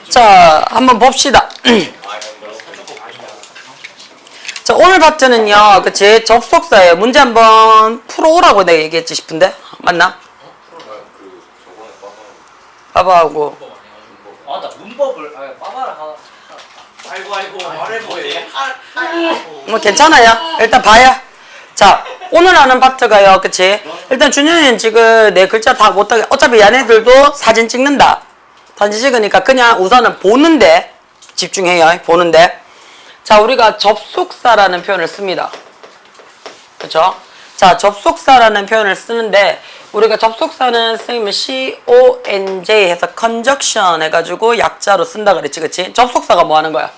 자, 한번 봅시다. 자, 오늘 파트는요, 그치? 접속사예요. 문제 한번 풀어오라고 내가 얘기했지 싶은데? 맞나? 빠바하고. 아, 나 문법을, 빠바라 아이고, 말해보래. 뭐, 괜찮아요. 일단 봐요. 자, 오늘 하는 파트가요, 그치? 일단 준현이는 지금 내 글자 다 못하게, 어차피 얘네들도 사진 찍는다. 사진 찍으니까 그냥 우선은 보는데, 집중해요. 보는데. 자, 우리가 접속사라는 표현을 씁니다. 그쵸? 자, 접속사라는 표현을 쓰는데, 우리가 접속사는 쓰면 CONJ 해서 conjunction 해가지고 약자로 쓴다 그랬지, 그치? 접속사가 뭐 하는 거야?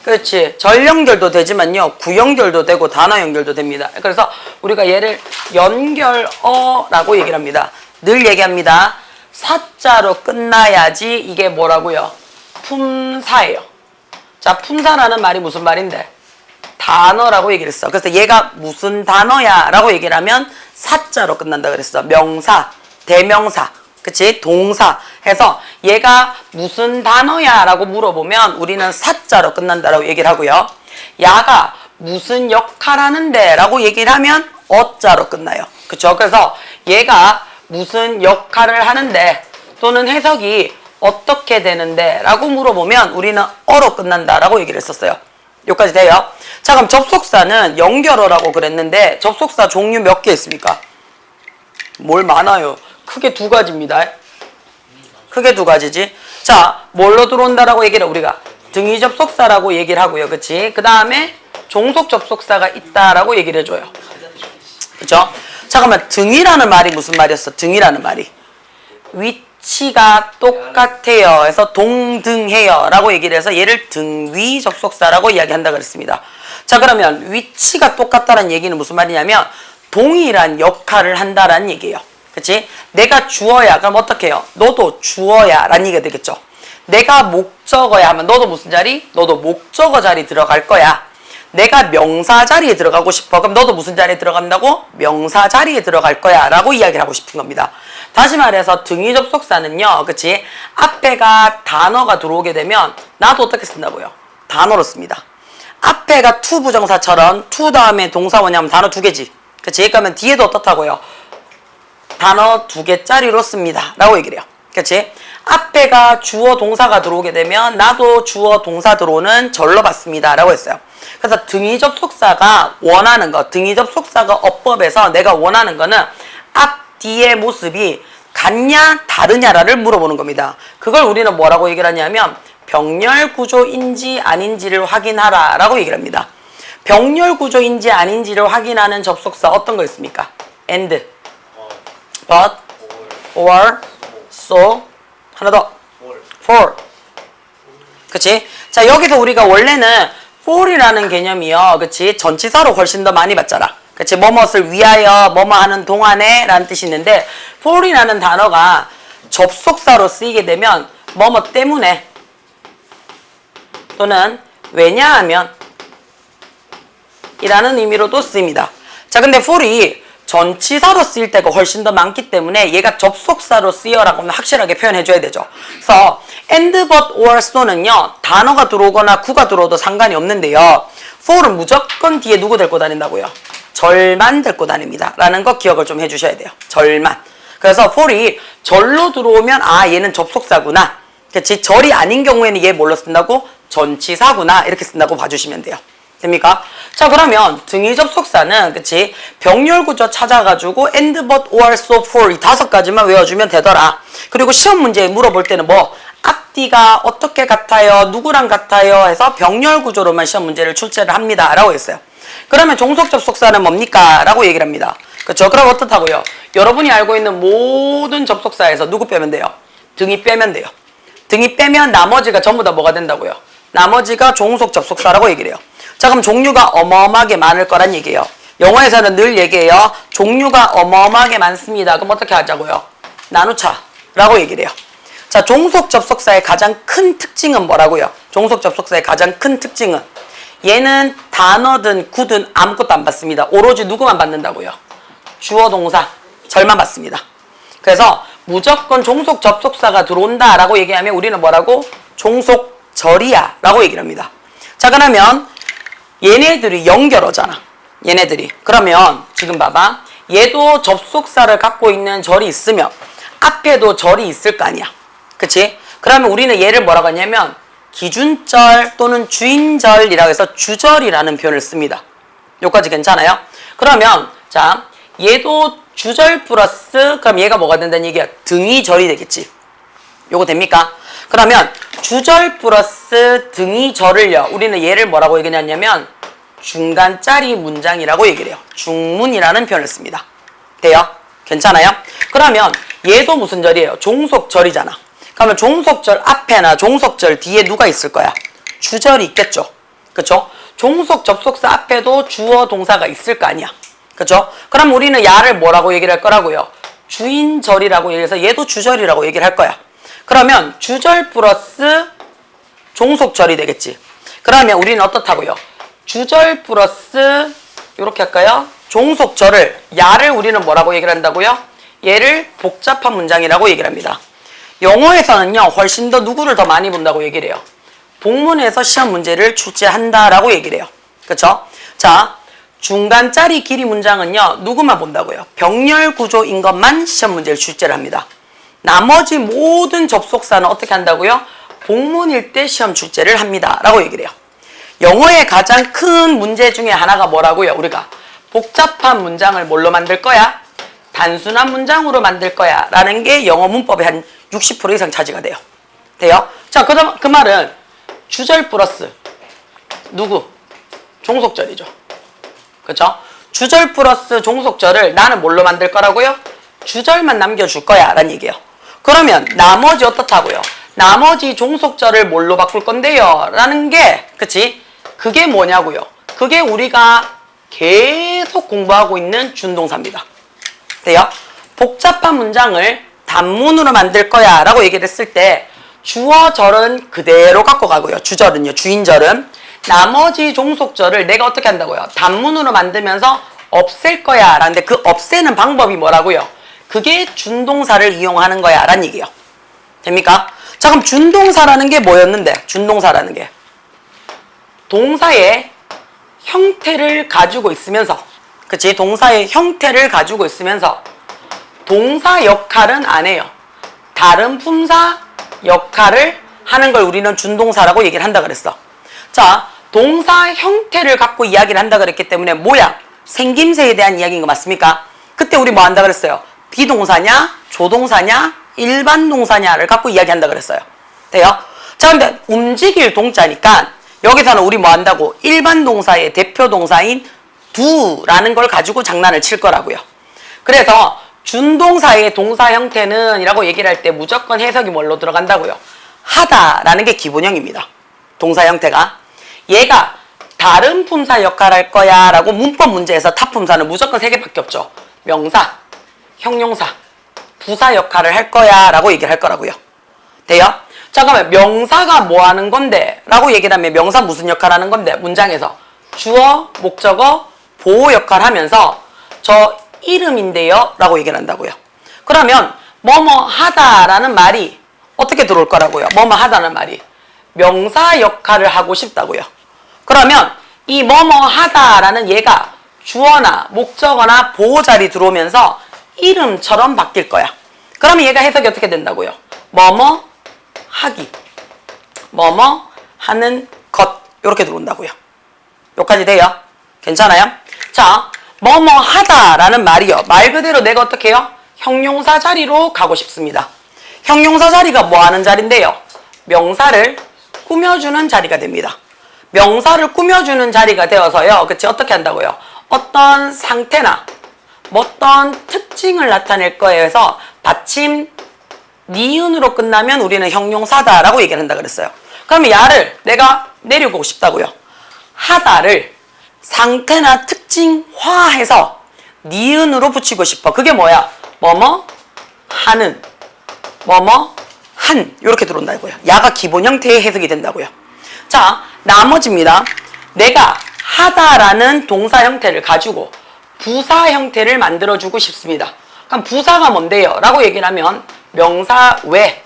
그렇지. 절 연결도 되지만요, 구 연결도 되고 단어 연결도 됩니다. 그래서 우리가 얘를 연결어라고 얘기를 합니다. 늘 얘기합니다. 사자로 끝나야지 이게 뭐라고요? 품사예요. 자, 품사라는 말이 무슨 말인데? 단어라고 얘기를 했어. 그래서 얘가 무슨 단어야 라고 얘기를 하면 사자로 끝난다 그랬어. 명사, 대명사, 그치? 동사 해서 얘가 무슨 단어야 라고 물어보면 우리는 사자로 끝난다라고 얘기를 하고요. 야가 무슨 역할 하는데 라고 얘기를 하면 어자로 끝나요. 그쵸? 그래서 얘가 무슨 역할을 하는데 또는 해석이 어떻게 되는데 라고 물어보면 우리는 어로 끝난다 라고 얘기를 했었어요. 여기까지 돼요? 자, 그럼 접속사는 연결어라고 그랬는데 접속사 종류 몇 개 있습니까? 뭘 많아요. 크게 두 가지입니다. 크게 두 가지지. 자, 뭘로 들어온다라고 얘기를 우리가 등위 접속사라고 얘기를 하고요. 그치? 그 다음에 종속 접속사가 있다라고 얘기를 해줘요. 그쵸? 잠깐만, 등위라는 말이 무슨 말이었어? 등위라는 말이 위치가 똑같아요 해서 동등해요 라고 얘기를 해서 얘를 등위 접속사라고 이야기한다 그랬습니다. 자, 그러면 위치가 똑같다는 얘기는 무슨 말이냐면 동일한 역할을 한다라는 얘기예요. 그치? 내가 주어야 그럼 어떻게 해요? 너도 주어야 라는 얘기가 되겠죠. 내가 목적어야 하면 너도 무슨 자리? 너도 목적어 자리 들어갈 거야. 내가 명사 자리에 들어가고 싶어. 그럼 너도 무슨 자리에 들어간다고? 명사 자리에 들어갈 거야 라고 이야기를 하고 싶은 겁니다. 다시 말해서 등위 접속사는요, 그치? 앞에가 단어가 들어오게 되면 나도 어떻게 쓴다고요? 단어로 씁니다. 앞에가 to 부정사처럼 to 다음에 동사 뭐냐면 단어 두 개지. 그치? 그러면 뒤에도 어떻다고요? 단어 두 개짜리로 씁니다 라고 얘기를 해요. 그치? 앞에가 주어 동사가 들어오게 되면 나도 주어 동사 들어오는 절로 받습니다 라고 했어요. 그래서 등위 접속사가 원하는 거, 등위 접속사가 어법에서 내가 원하는 거는 앞, 뒤의 모습이 같냐 다르냐를 물어보는 겁니다. 그걸 우리는 뭐라고 얘기를 하냐면 병렬 구조인지 아닌지를 확인하라 라고 얘기를 합니다. 병렬 구조인지 아닌지를 확인하는 접속사 어떤 거 있습니까? and, but, or, so, 하나 더, for. 그치? 자, 여기서 우리가 원래는 for이라는 개념이요, 그치? 전치사로 훨씬 더 많이 봤잖아. 그치? 뭐뭇을 위하여, 뭐뭐 하는 동안에 라는 뜻이 있는데 for이라는 단어가 접속사로 쓰이게 되면 뭐뭐 때문에 또는 왜냐하면 이라는 의미로도 쓰입니다. 자, 근데 for이 전치사로 쓰일 때가 훨씬 더 많기 때문에 얘가 접속사로 쓰여라고 확실하게 표현해줘야 되죠. 그래서 and, but, or, so는요, 단어가 들어오거나 구가 들어오도 상관이 없는데요. for은 무조건 뒤에 누구 데리고 다닌다고요? 절만 데리고 다닙니다. 라는 거 기억을 좀 해주셔야 돼요. 절만. 그래서 for이 절로 들어오면 아, 얘는 접속사구나. 그치? 절이 아닌 경우에는 얘 뭘로 쓴다고? 전치사구나. 이렇게 쓴다고 봐주시면 돼요. 됩니까? 자, 그러면 등위 접속사는 그치? 병렬 구조 찾아가지고 and, but, or, so, for 이 5가지만 외워주면 되더라. 그리고 시험 문제에 물어볼 때는 뭐 앞뒤가 어떻게 같아요? 누구랑 같아요? 해서 병렬 구조로만 시험 문제를 출제를 합니다. 라고 했어요. 그러면 종속 접속사는 뭡니까? 라고 얘기를 합니다. 그쵸? 그럼 어떻다고요? 여러분이 알고 있는 모든 접속사에서 누구 빼면 돼요? 등위 빼면 돼요. 등위 빼면 나머지가 전부 다 뭐가 된다고요? 나머지가 종속 접속사라고 얘기를 해요. 자, 그럼 종류가 어마어마하게 많을 거란 얘기예요. 영어에서는 늘 얘기해요. 종류가 어마어마하게 많습니다. 그럼 어떻게 하자고요? 나누자 라고 얘기를 해요. 자, 종속 접속사의 가장 큰 특징은 뭐라고요? 종속 접속사의 가장 큰 특징은 얘는 단어든 구든 아무것도 안 받습니다. 오로지 누구만 받는다고요? 주어 동사 절만 받습니다. 그래서 무조건 종속 접속사가 들어온다라고 얘기하면 우리는 뭐라고? 종속절이야 라고 얘기를 합니다. 자, 그러면 얘네들이 연결어잖아. 얘네들이. 그러면 지금 봐봐. 얘도 접속사를 갖고 있는 절이 있으면 앞에도 절이 있을 거 아니야. 그치? 그러면 우리는 얘를 뭐라고 하냐면 기준절 또는 주인절이라고 해서 주절이라는 표현을 씁니다. 여기까지 괜찮아요? 그러면 자, 얘도 주절 플러스 그럼 얘가 뭐가 된다는 얘기야? 등위절이 되겠지. 요거 됩니까? 그러면 주절 플러스 등위절을요. 우리는 얘를 뭐라고 얘기하냐면 중간짜리 문장이라고 얘기를 해요. 중문이라는 표현을 씁니다. 돼요? 괜찮아요? 그러면 얘도 무슨 절이에요? 종속절이잖아. 그러면 종속절 앞에나 종속절 뒤에 누가 있을 거야? 주절이 있겠죠. 그쵸? 종속 접속사 앞에도 주어 동사가 있을 거 아니야. 그쵸? 그럼 우리는 야를 뭐라고 얘기를 할 거라고요? 주인절이라고 얘기해서 얘도 주절이라고 얘기를 할 거야. 그러면 주절 플러스 종속절이 되겠지. 그러면 우리는 어떻다고요? 주절 플러스 이렇게 할까요? 종속절을 야를 우리는 뭐라고 얘기를 한다고요? 얘를 복잡한 문장이라고 얘기를 합니다. 영어에서는요 훨씬 더 누구를 더 많이 본다고 얘기를 해요. 복문에서 시험 문제를 출제한다라고 얘기를 해요. 그쵸? 자, 중간짜리 길이 문장은요 누구만 본다고요? 병렬 구조인 것만 시험 문제를 출제를 합니다. 나머지 모든 접속사는 어떻게 한다고요? 복문일 때 시험 출제를 합니다 라고 얘기를 해요. 영어의 가장 큰 문제 중에 하나가 뭐라고요? 우리가 복잡한 문장을 뭘로 만들 거야? 단순한 문장으로 만들 거야 라는 게 영어 문법의 한 60% 이상 차지가 돼요. 돼요? 자, 그 말은 주절 플러스 누구? 종속절이죠. 그쵸? 주절 플러스 종속절을 나는 뭘로 만들 거라고요? 주절만 남겨줄 거야 라는 얘기예요. 그러면 나머지 어떻다고요? 나머지 종속절을 뭘로 바꿀 건데요? 라는 게 그치? 그게 뭐냐고요? 그게 우리가 계속 공부하고 있는 준동사입니다. 돼요? 복잡한 문장을 단문으로 만들 거야 라고 얘기를 했을 때 주어절은 그대로 갖고 가고요. 주절은요. 주인절은 나머지 종속절을 내가 어떻게 한다고요? 단문으로 만들면서 없앨 거야 라는데 그 없애는 방법이 뭐라고요? 그게 준동사를 이용하는 거야 라는 얘기예요. 됩니까? 자, 그럼 준동사라는 게 뭐였는데? 준동사라는 게 동사의 형태를 가지고 있으면서 그치? 동사의 형태를 가지고 있으면서 동사 역할은 안 해요. 다른 품사 역할을 하는 걸 우리는 준동사라고 얘기를 한다 그랬어. 자, 동사 형태를 갖고 이야기를 한다 그랬기 때문에 모양, 생김새에 대한 이야기인 거 맞습니까? 그때 우리 뭐 한다 그랬어요? 비동사냐, 조동사냐, 일반 동사냐를 갖고 이야기한다 그랬어요. 돼요? 자, 근데 움직일 동자니까 여기서는 우리 뭐 한다고? 일반 동사의 대표 동사인 do라는 걸 가지고 장난을 칠 거라고요. 그래서 준동사의 동사 형태는 이라고 얘기를 할 때 무조건 해석이 뭘로 들어간다고요? 하다라는 게 기본형입니다. 동사 형태가. 얘가 다른 품사 역할을 할 거야 라고 문법 문제에서 타품사는 무조건 3개밖에 없죠. 명사, 형용사, 부사 역할을 할 거야 라고 얘기를 할 거라고요. 돼요? 자, 그러면 명사가 뭐 하는 건데? 라고 얘기를 하면 명사 무슨 역할 하는 건데? 문장에서 주어, 목적어, 보호 역할 하면서 저 이름인데요 라고 얘기를 한다고요. 그러면 뭐뭐 하다라는 말이 어떻게 들어올 거라고요? 뭐뭐 하다는 말이 명사 역할을 하고 싶다고요. 그러면 이 뭐뭐 하다라는 얘가 주어나 목적어나 보호 자리 들어오면서 이름처럼 바뀔 거야. 그러면 얘가 해석이 어떻게 된다고요? 뭐뭐 하기, 뭐뭐 하는 것 이렇게 들어온다고요. 여기까지 돼요? 괜찮아요? 자, 뭐뭐 하다라는 말이요. 말 그대로 내가 어떻게 해요? 형용사 자리로 가고 싶습니다. 형용사 자리가 뭐 하는 자리인데요? 명사를 꾸며주는 자리가 됩니다. 명사를 꾸며주는 자리가 되어서요. 그치? 어떻게 한다고요? 어떤 상태나 어떤 특징을 나타낼 거에 해서 받침 니은으로 끝나면 우리는 형용사다라고 얘기를 한다 그랬어요. 그러면 야를 내가 내려보고 싶다고요. 하다를 상태나 특징화해서 니은으로 붙이고 싶어. 그게 뭐야? 뭐뭐 하는, 뭐뭐 한 이렇게 들어온다고요. 야가 기본 형태의 해석이 된다고요. 자, 나머지입니다. 내가 하다라는 동사 형태를 가지고 부사 형태를 만들어주고 싶습니다. 그럼 부사가 뭔데요? 라고 얘기를 하면 명사 외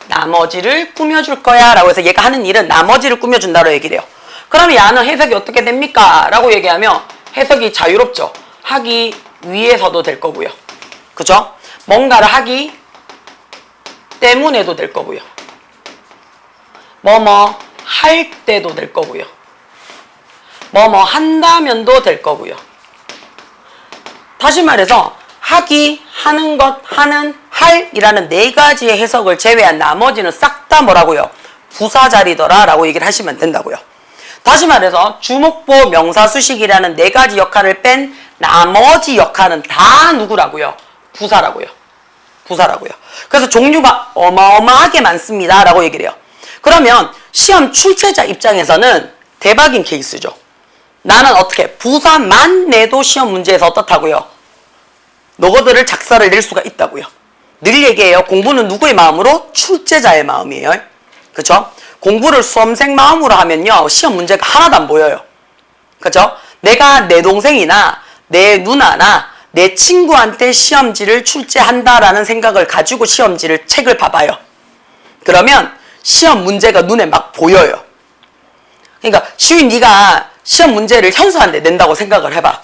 나머지를 꾸며줄 거야 라고 해서 얘가 하는 일은 나머지를 꾸며준다고 얘기를 해요. 그러면 야는 해석이 어떻게 됩니까? 라고 얘기하면 해석이 자유롭죠. 하기 위해서도 될 거고요. 그죠? 뭔가를 하기 때문에도 될 거고요. 뭐뭐 할 때도 될 거고요. 뭐뭐 한다면도 될 거고요. 다시 말해서 하기, 하는 것, 하는, 할이라는 네 가지의 해석을 제외한 나머지는 싹 다 뭐라고요? 부사 자리더라 라고 얘기를 하시면 된다고요. 다시 말해서 주목보, 명사, 수식이라는 네 가지 역할을 뺀 나머지 역할은 다 누구라고요? 부사라고요. 부사라고요. 그래서 종류가 어마어마하게 많습니다 라고 얘기를 해요. 그러면 시험 출제자 입장에서는 대박인 케이스죠. 나는 어떻게 부사만 내도 시험 문제에서 어떻다고요? 너거들을 작사를 낼 수가 있다고요. 늘 얘기해요. 공부는 누구의 마음으로? 출제자의 마음이에요. 그쵸? 공부를 수험생 마음으로 하면요. 시험 문제가 하나도 안 보여요. 그쵸? 내가 내 동생이나 내 누나나 내 친구한테 시험지를 출제한다라는 생각을 가지고 시험지를 책을 봐봐요. 그러면 시험 문제가 눈에 막 보여요. 그러니까 시윈 네가 시험 문제를 현수한테 낸다고 생각을 해봐.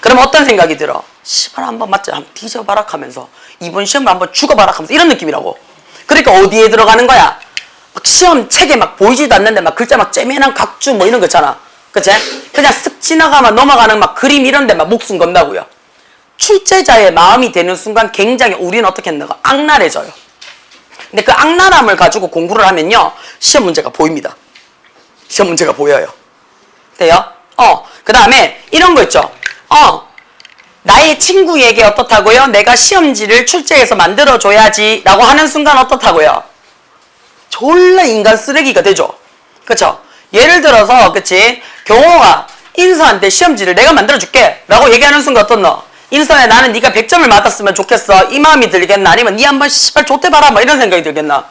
그러면 어떤 생각이 들어? 시발 한번 맞자 한번 뒤져봐라 하면서 이번 시험을 한번 죽어봐라 하면서 이런 느낌이라고. 그러니까 어디에 들어가는 거야? 막 시험 책에 막 보이지도 않는데 막 글자 막 쬐매난 각주 뭐 이런 거 있잖아. 그치? 그냥 쓱 지나가면 넘어가는 막 그림 이런 데 막 목숨 건다고요. 출제자의 마음이 되는 순간 굉장히 우리는 어떻게 했는가? 악랄해져요. 근데 그 악랄함을 가지고 공부를 하면요. 시험 문제가 보입니다. 시험 문제가 보여요. 돼요? 그 다음에 이런 거 있죠. 나의 친구에게 어떻다고요? 내가 시험지를 출제해서 만들어줘야지 라고 하는 순간 어떻다고요? 졸라 인간 쓰레기가 되죠. 그쵸? 예를 들어서 그치? 경호가 인서한테 시험지를 내가 만들어줄게 라고 얘기하는 순간 어떻노? 인서야 나는 네가 100점을 맞았으면 좋겠어 이 마음이 들겠나? 아니면 니 한번 씨발 좆대봐라 뭐 이런 생각이 들겠나?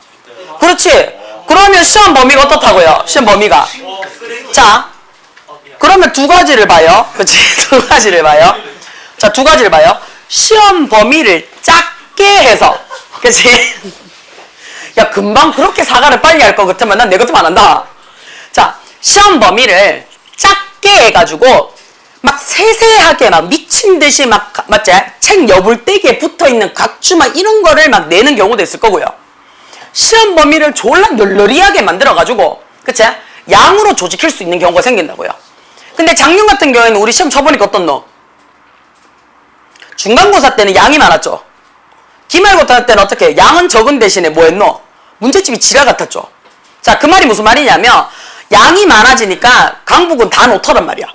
그렇지? 그러면 시험 범위가 어떻다고요? 시험 범위가 자 그러면 두 가지를 봐요. 그치? 두 가지를 봐요. 자, 두 가지를 봐요. 시험 범위를 작게 해서. 그치? 야, 금방 그렇게 사과를 빨리 할 것 같으면 난 내 것도 안 한다. 자, 시험 범위를 작게 해가지고 막 세세하게 막 미친 듯이 막, 맞지? 책 여불대기에 붙어 있는 각주 막 이런 거를 막 내는 경우도 있을 거고요. 시험 범위를 졸라 널널이하게 만들어가지고, 그치? 양으로 조직할 수 있는 경우가 생긴다고요. 근데 작년 같은 경우에는 우리 시험 쳐보니까 어떻노? 중간고사 때는 양이 많았죠. 기말고사 때는 어떻게 해요? 양은 적은 대신에 뭐 했노? 문제집이 지랄 같았죠. 자, 그 말이 무슨 말이냐면 양이 많아지니까 강북은 다 놓더란 말이야.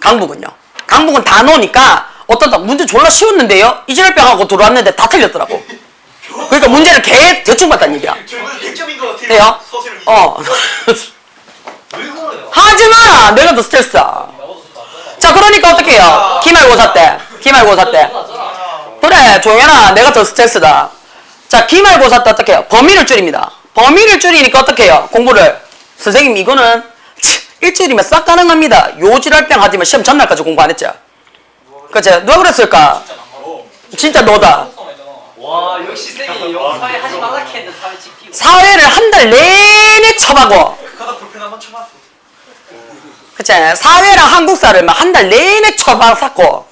강북은요. 강북은 다 놓으니까 어떤다 문제 졸라 쉬웠는데요. 이지랄병하고 들어왔는데 다 틀렸더라고. 그러니까 문제를 대충 봤다는 얘기야. 결국은 100점인 것 같아요. 돼요? 서술을 왜 그래요? 하지 마! 내가 더 스트레스다. 자, 그러니까 어떻게 해요? 기말고사 때. 그래, 조용해라. 내가 더 스트레스다. 자, 기말고사 때 어떻게 해요? 범위를 줄입니다. 범위를 줄이니까 어떻게 해요? 공부를. 선생님, 이거는 일주일이면 싹 가능합니다. 요지랄병 하지만 시험 전날까지 공부 안 했죠? 그치? 누가 그랬을까? 진짜 너다. 와, 역시 쌤이 사회 하지 말라 했는데 사회 지키고. 사회를 한 달 내내 쳐박어. 가다 볼펜 한번 쳐봤어. 그치? 사회랑 한국사를 막 한 달 내내 쳐박았고.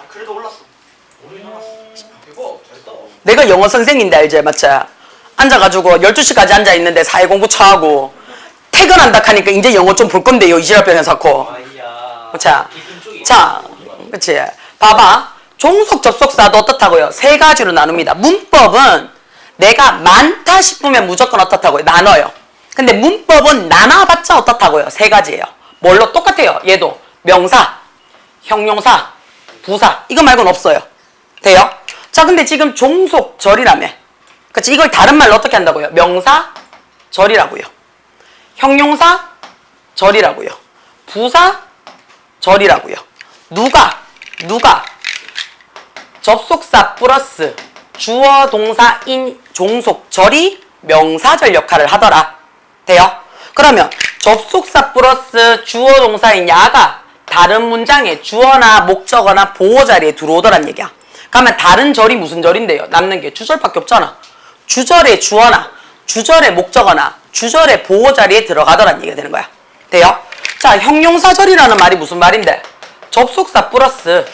그래도 올랐어. 대박, 잘했다. 내가 영어 선생인데 알지? 맞지? 앉아가지고 12시까지 앉아있는데 사회 공부 쳐하고 퇴근한다 하니까 이제 영어 좀 볼 건데요. 이지랄병 해서고. 자, 그치? 봐봐. 종속 접속사도 어떻다고요? 세 가지로 나눕니다. 문법은 내가 많다 싶으면 무조건 어떻다고요? 나눠요. 근데 문법은 나눠봤자 어떻다고요? 세 가지예요. 뭘로 똑같아요? 얘도 명사, 형용사, 부사 이거 말고는 없어요. 돼요? 자, 근데 지금 종속절이라며. 그치? 이걸 다른 말로 어떻게 한다고요? 명사, 절이라고요. 형용사, 절이라고요. 부사, 절이라고요. 누가 접속사 플러스 주어, 동사, 인, 종속, 절이 명사절 역할을 하더라. 돼요? 그러면 접속사 플러스 주어, 동사인 야가 다른 문장에 주어나 목적어나 보호 자리에 들어오더란 얘기야. 그러면 다른 절이 무슨 절인데요? 남는 게 주절밖에 없잖아. 주절의 주어나 주절의 목적어나 주절의 보호 자리에 들어가더란 얘기가 되는 거야. 돼요? 자, 형용사절이라는 말이 무슨 말인데? 접속사 플러스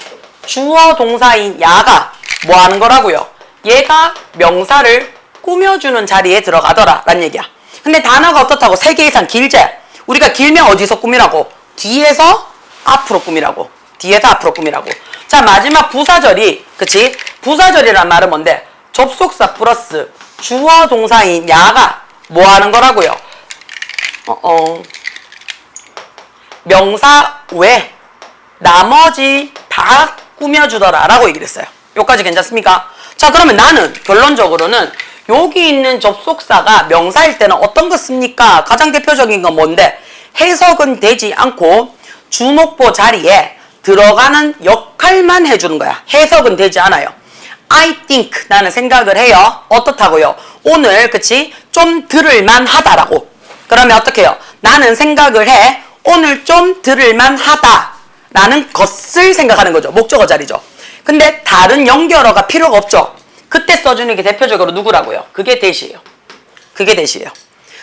주어 동사인 야가 뭐 하는 거라고요? 얘가 명사를 꾸며주는 자리에 들어가더라 라는 얘기야. 근데 단어가 어떻다고? 3개 이상 길지? 우리가 길면 어디서 꾸미라고? 뒤에서 앞으로 꾸미라고. 뒤에서 앞으로 꾸미라고. 자, 마지막 부사절이, 그치? 부사절이란 말은 뭔데? 접속사 플러스 주어 동사인 야가 뭐 하는 거라고요? 명사 외 나머지 다 꾸며주더라 라고 얘기를 했어요. 여기까지 괜찮습니까? 자, 그러면 나는 결론적으로는 여기 있는 접속사가 명사일 때는 어떤 거 씁니까? 가장 대표적인 건 뭔데? 해석은 되지 않고 주목보 자리에 들어가는 역할만 해주는 거야. 해석은 되지 않아요. I think, 나는 생각을 해요. 어떻다고요? 오늘, 그치? 좀 들을만 하다라고. 그러면 어떻게 해요? 나는 생각을 해. 오늘 좀 들을만 하다. 라는 것을 생각하는 거죠. 목적어 자리죠. 근데 다른 연결어가 필요가 없죠. 그때 써주는 게 대표적으로 누구라고요? 그게 대시예요. 그게 대시예요.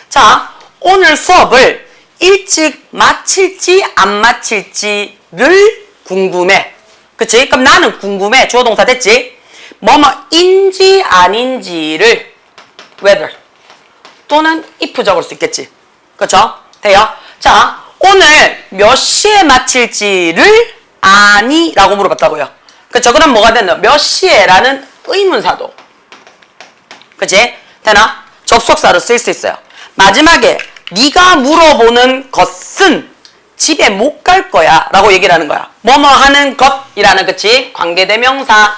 자, 오늘 수업을 일찍 마칠지 안 마칠지를 궁금해. 그치? 그럼 나는 궁금해. 주어 동사 됐지? 뭐뭐인지 아닌지를 whether 또는 if 적을 수 있겠지. 그쵸? 돼요? 자, 오늘 몇 시에 마칠지를 아니? 라고 물어봤다고요. 그쵸? 그럼 뭐가 됐나? 몇 시에? 라는 의문사도. 그치? 되나? 접속사로 쓸 수 있어요. 마지막에 네가 물어보는 것은 집에 못 갈 거야 라고 얘기를 하는 거야. 뭐뭐 하는 것이라는, 그치? 관계대명사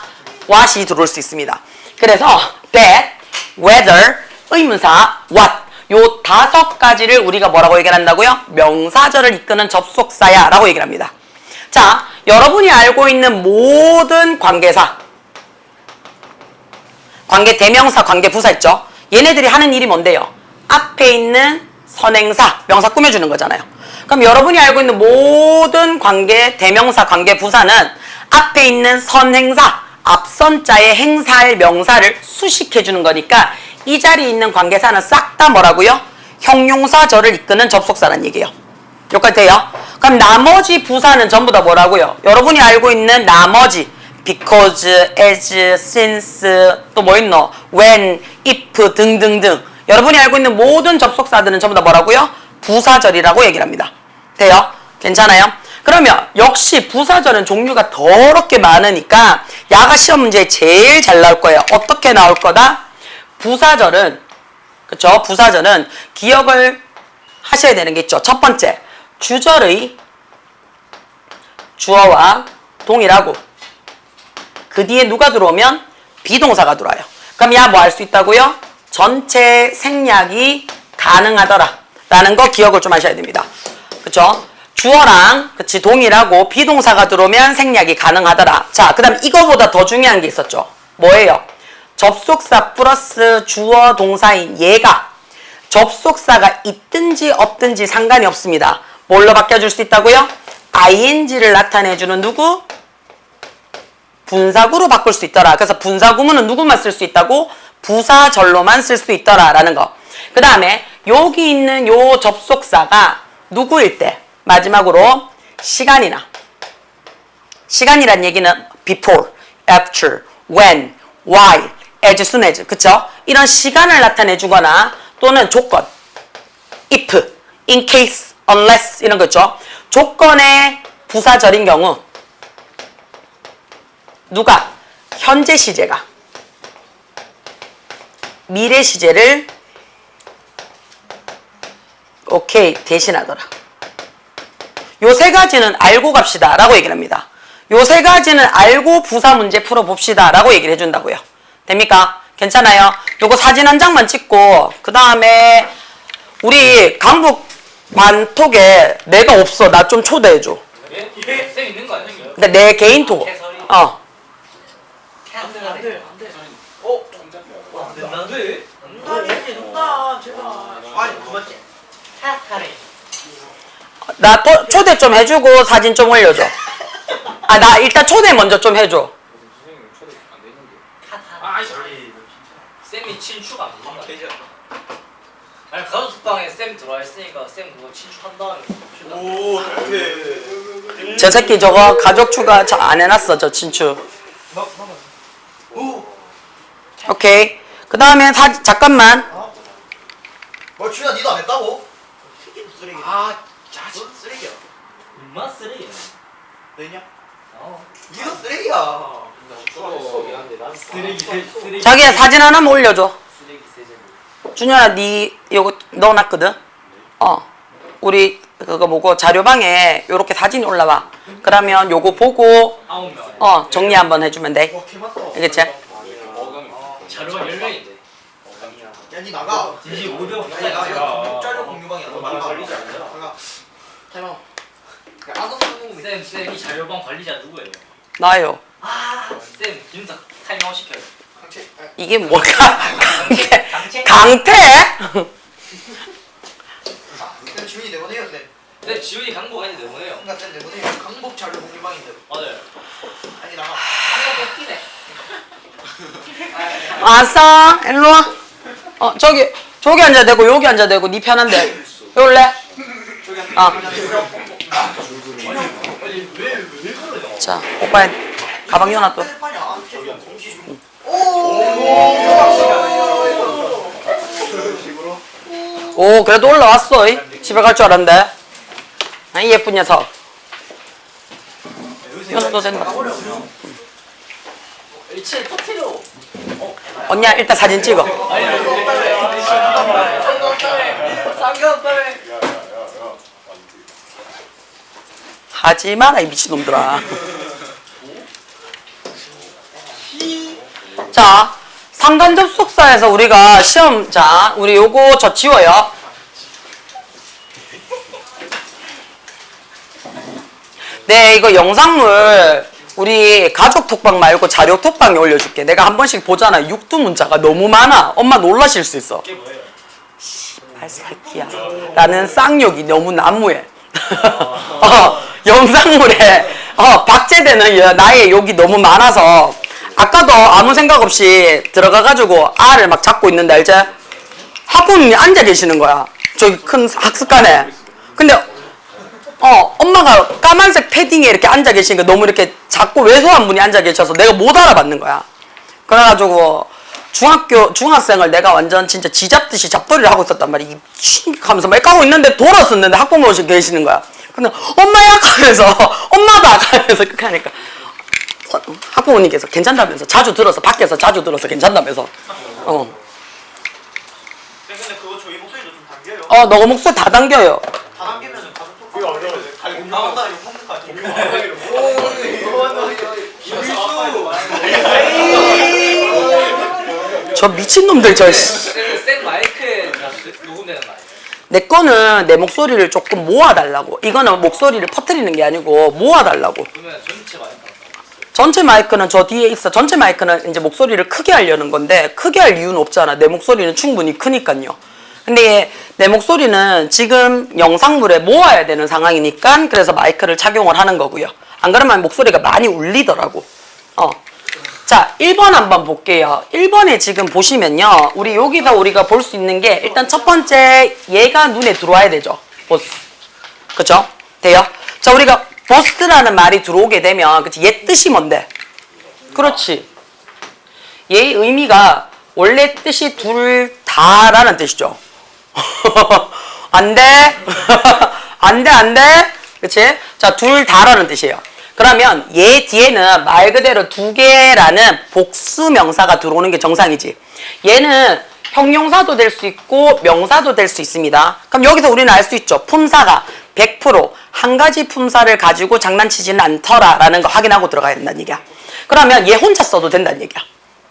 what이 들어올 수 있습니다. 그래서 that, whether, 의문사 what 요 5가지를 우리가 뭐라고 얘기를 한다고요? 명사절을 이끄는 접속사야 라고 얘기를 합니다. 자, 여러분이 알고 있는 모든 관계사, 관계대명사, 관계부사 있죠? 얘네들이 하는 일이 뭔데요? 앞에 있는 선행사, 명사 꾸며주는 거잖아요. 그럼 여러분이 알고 있는 모든 관계대명사, 관계부사는 앞에 있는 선행사, 앞선 자의 행사할 명사를 수식해주는 거니까 이 자리에 있는 관계사는 싹 다 뭐라고요? 형용사절을 이끄는 접속사란 얘기예요. 여기까지 돼요? 그럼 나머지 부사는 전부 다 뭐라고요? 여러분이 알고 있는 나머지 because, as, since, 또 뭐 있노? when, if 등등등 여러분이 알고 있는 모든 접속사들은 전부 다 뭐라고요? 부사절이라고 얘기를 합니다. 돼요? 괜찮아요? 그러면 역시 부사절은 종류가 더럽게 많으니까 야가 시험 문제에 제일 잘 나올 거예요. 어떻게 나올 거다? 부사절은, 그쵸? 부사절은 기억을 하셔야 되는 게 있죠. 첫 번째, 주절의 주어와 동일하고 그 뒤에 누가 들어오면 비동사가 들어와요. 그럼 야 뭐 할 수 있다고요? 전체 생략이 가능하더라 라는 거 기억을 좀 하셔야 됩니다. 그쵸? 주어랑 그치 동일하고 비동사가 들어오면 생략이 가능하더라. 자, 그 다음 이거보다 더 중요한 게 있었죠. 뭐예요? 접속사 플러스 주어 동사인 얘가 접속사가 있든지 없든지 상관이 없습니다. 뭘로 바뀌어줄 수 있다고요? ing를 나타내주는 누구? 분사구로 바꿀 수 있더라. 그래서 분사구문은 누구만 쓸 수 있다고? 부사절로만 쓸 수 있더라 라는 거. 그 다음에 여기 있는 요 접속사가 누구일 때? 마지막으로 시간이나 시간이란 얘기는 before, after, when, while, as soon as 그쵸? 이런 시간을 나타내 주거나 또는 조건 if, in case, unless 이런 거 있죠? 조건의 부사절인 경우 누가? 현재 시제가 미래 시제를 오케이 대신하더라. 요 3가지는 알고 갑시다 라고 얘기를 합니다. 요 3가지는 알고 부사 문제 풀어봅시다 라고 얘기를 해준다고요. 됩니까? 괜찮아요? 요거 사진 한 장만 찍고 그 다음에 우리 강북 반톡에 내가 없어. 나 좀 초대해줘. 예? 쌤 있는 거 아니에요? 근데 내 개인 톡. 안 돼. 안 돼. 농담 제발. 아니 두 번째. 사사래. 나 초대 좀 해주고 사진 좀 올려줘. 아, 나 일단 초대 먼저 좀 해줘. 아이 쌤이 친추가 안 된다. 아니 가족방에 쌤 들어와 있으니까 쌤 그거 친추한 다음에. 오, 오케이. 저 새끼 저거 가족 추가 안 해놨어, 저 친추. 오. 오케이. 그 다음에 잠깐만. 뭘 추야 니도 안 했다고? 쓰레기. 아, 자식. 쓰레기야. 얼마 쓰레기. 왜냐? 어. 니도 쓰레기야. 쓰레기. 자기야 사진 하나만 올려줘. 쓰레기 세제. 준현아 니 요거 넣어놨거든? 우리 그거 뭐고 자료방에 요렇게 사진이 올라와. 그러면 요거 보고 9명. 정리 한번 해주면 돼. 와 개맞다. 알겠지? 자료가 10명인데. 야니 나가. 25명. 야니 나 여기 공짜료 공유방이야. 너 나가. 나가. 대박. 아무 상관없네. 쌤이 자료방 관리자 누구예요? 나요. 쌤 김사 타임아웃 시켜요. 강채. 이게 뭘까? 강태? 강태? 쌤 지훈이 내보내요 쌤. 쌤 지훈이 강복 아닌데 뭐예요? 그러니까 쌤 내보내요. 강복 자료 공유방인데. 맞아요. 아니 나가. 강복 웃기네. 아싸, 일로 와. 저기 앉아야 되고, 여기 앉아야 되고, 니 편한데. 여기 올래? 자, 오빠 가방 열어놔 또. 오, 그래도 올라왔어. 집에 갈 줄 알았는데. 아이, 예쁜 녀석. 열어도 된다. 일체 터트려. 언니야, 일단 사진 찍어. 상관없다며. 하지 마라, 이 미친놈들아. 자, 상간 접속사에서 우리가 시험, 자, 우리 요거 저 지워요. 네, 이거 영상물 우리 가족 톡방 말고 자료 톡방에 올려줄게. 내가 한 번씩 보잖아. 육두 문자가 너무 많아. 엄마 놀라실 수 있어. 이게 뭐예요? 씨발 새끼야. 나는 쌍욕이 너무 난무해. 영상물에 박제되는 나의 욕이 너무 많아서 아까도 아무 생각 없이 들어가가지고 알을 막 잡고 있는데 알지? 학부모님이 앉아 계시는 거야. 저기 큰 학습관에. 근데 엄마가 까만색 패딩에 이렇게 앉아 계시니까 너무 이렇게 작고 왜소한 분이 앉아 계셔서 내가 못 알아봤는 거야. 그래가지고 중학생을 내가 완전 진짜 지잡듯이 잡돌이를 하고 있었단 말이야. 하면서 막 까고 있는데 돌았었는데 학부모님 계시는 거야. 근데 엄마야 가면서 엄마다 가면서 그렇게 하니까 학부모님께서 괜찮다면서 자주 들어서 밖에서 자주 들어서 괜찮다면서 근데 그거 저희 목소리도 좀 당겨요. 너가 목소리 다 당겨요. 다 남기면 가족 톡. 그게 어려워요. 나온다 이거 먹는 거 저 미친놈들 쌤 마이크에 녹음되는 거 아니에요? 내 거는 내 목소리를 조금 모아달라고. 이거는 목소리를 퍼뜨리는 게 아니고 모아달라고. 그러면 전체 마이크. 전체 마이크는 저 뒤에 있어. 전체 마이크는 이제 목소리를 크게 하려는 건데 크게 할 이유는 없잖아. 내 목소리는 충분히 크니까요. 근데 내 목소리는 지금 영상물에 모아야 되는 상황이니까 그래서 마이크를 착용을 하는 거고요. 안 그러면 목소리가 많이 울리더라고. 자, 1번 한번 볼게요. 1번에 지금 보시면요. 우리 여기서 우리가 볼 수 있는 게 일단 첫 번째 얘가 눈에 들어와야 되죠. 보스. 그쵸? 돼요? 자, 우리가 보스라는 말이 들어오게 되면 그치? 얘 뜻이 뭔데? 그렇지. 얘의 의미가 원래 뜻이 둘 다라는 뜻이죠. 안 돼. 안 돼, 안 돼. 그치? 자, 둘 다라는 뜻이에요. 그러면 얘 뒤에는 말 그대로 두 개라는 복수 명사가 들어오는 게 정상이지. 얘는 형용사도 될 수 있고 명사도 될 수 있습니다. 그럼 여기서 우리는 알 수 있죠. 품사가 100% 한 가지 품사를 가지고 장난치지는 않더라라는 거 확인하고 들어가야 된다는 얘기야. 그러면 얘 혼자 써도 된다는 얘기야.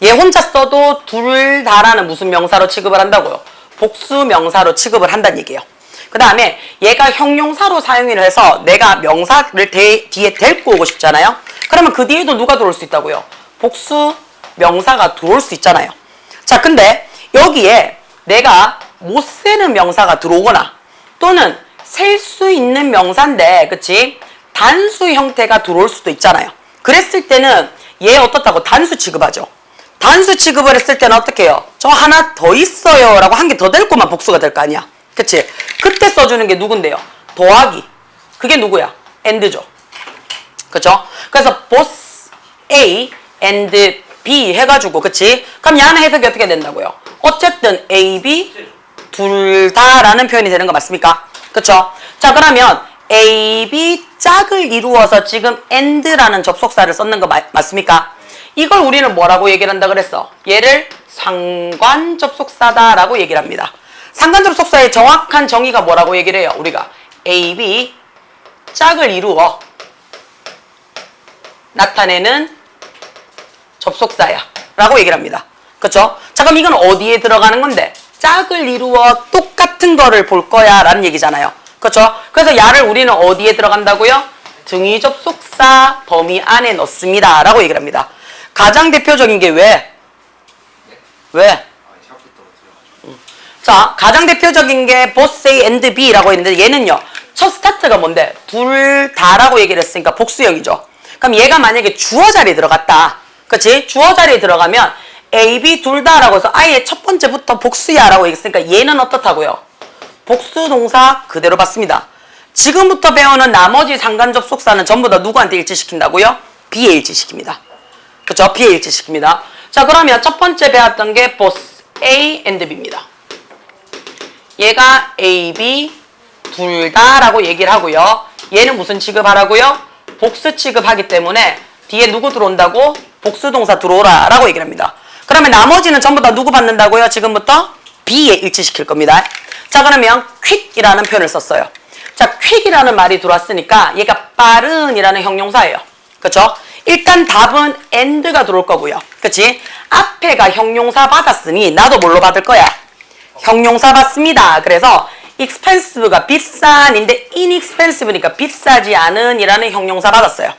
얘 혼자 써도 둘 다라는 무슨 명사로 취급을 한다고요? 복수 명사로 취급을 한다는 얘기예요. 그 다음에 얘가 형용사로 사용을 해서 내가 명사를 뒤에 데리고 오고 싶잖아요. 그러면 그 뒤에도 누가 들어올 수 있다고요? 복수 명사가 들어올 수 있잖아요. 자, 근데 여기에 내가 못 세는 명사가 들어오거나 또는 셀 수 있는 명사인데, 그치? 단수 형태가 들어올 수도 있잖아요. 그랬을 때는 얘 어떻다고 단수 취급하죠. 단수 취급을 했을 때는 어떻게 해요? 저 하나 더 있어요 라고 한 개 더 될 거만 복수가 될 거 아니야. 그치? 그때 써주는 게 누군데요? 더하기. 그게 누구야? and죠. 그쵸? 그래서 both A and B 해가지고, 그치? 그럼 얘는 해석이 어떻게 된다고요? 어쨌든 A, B 둘 다라는 표현이 되는 거 맞습니까? 그쵸? 자, 그러면 A, B 짝을 이루어서 지금 and라는 접속사를 썼는 거 맞습니까? 이걸 우리는 뭐라고 얘기를 한다 그랬어? 얘를 상관 접속사다라고 얘기를 합니다. 상관 접속사의 정확한 정의가 뭐라고 얘기를 해요? 우리가 A, B 짝을 이루어 나타내는 접속사야 라고 얘기를 합니다. 그쵸? 자, 그럼 이건 어디에 들어가는 건데? 짝을 이루어 똑같은 거를 볼 거야 라는 얘기잖아요. 그쵸? 그래서 야를 우리는 어디에 들어간다고요? 등위 접속사 범위 안에 넣습니다 라고 얘기를 합니다. 가장 대표적인 게 왜? 자, 가장 대표적인 게 both A and B라고 했는데 얘는요. 첫 스타트가 뭔데? 둘 다라고 얘기를 했으니까 복수형이죠. 그럼 얘가 만약에 주어 자리에 들어갔다. 그치? 주어 자리에 들어가면 A, B 둘 다라고 해서 아예 첫 번째부터 복수야 라고 얘기했으니까 얘는 어떻다고요? 복수 동사 그대로 받습니다. 지금부터 배우는 나머지 상관 접속사는 전부 다 누구한테 일치시킨다고요? B에 일치시킵니다. 그쵸? B에 일치시킵니다. 자, 그러면 첫 번째 배웠던 게 both A and B입니다. 얘가 A, B 둘 다라고 얘기를 하고요. 얘는 무슨 취급하라고요? 복수 취급하기 때문에 뒤에 누구 들어온다고? 복수 동사 들어오라 라고 얘기를 합니다. 그러면 나머지는 전부 다 누구 받는다고요? 지금부터 B에 일치시킬 겁니다. 자, 그러면 quick이라는 표현을 썼어요. 자, quick이라는 말이 들어왔으니까 얘가 빠른이라는 형용사예요. 그쵸? 일단 답은 and가 들어올 거고요. 그치? 앞에가 형용사 받았으니 나도 뭘로 받을 거야? 형용사 받습니다. 그래서 expensive가 비싼인데 inexpensive니까 비싸지 않은 이라는 형용사 받았어요.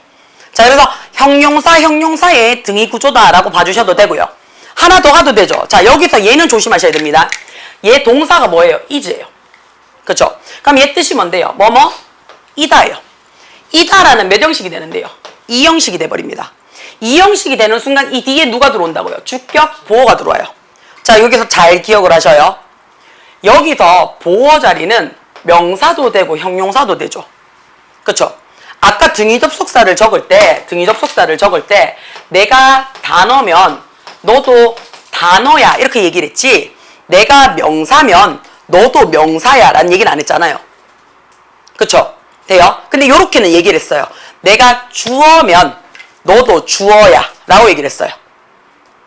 자, 그래서 형용사의 등위 구조다라고 봐주셔도 되고요. 하나 더 가도 되죠. 자, 여기서 얘는 조심하셔야 됩니다. 얘 동사가 뭐예요? is예요. 그쵸? 그럼 얘 뜻이 뭔데요? 이다예요. 이다라는 몇 형식이 되는데요? 2형식이 돼버립니다. 2형식이 되는 순간 이 뒤에 누가 들어온다고요? 주격 보어가 들어와요. 자, 여기서 잘 기억을 하셔요. 여기서 보어 자리는 명사도 되고 형용사도 되죠. 그쵸? 아까 등위 접속사를 적을 때 내가 단어면 너도 단어야 이렇게 얘기를 했지 내가 명사면 너도 명사야 라는 얘기는 안 했잖아요. 그쵸? 돼요? 근데 요렇게는 얘기를 했어요. 내가 주어면 너도 주어야 라고 얘기를 했어요.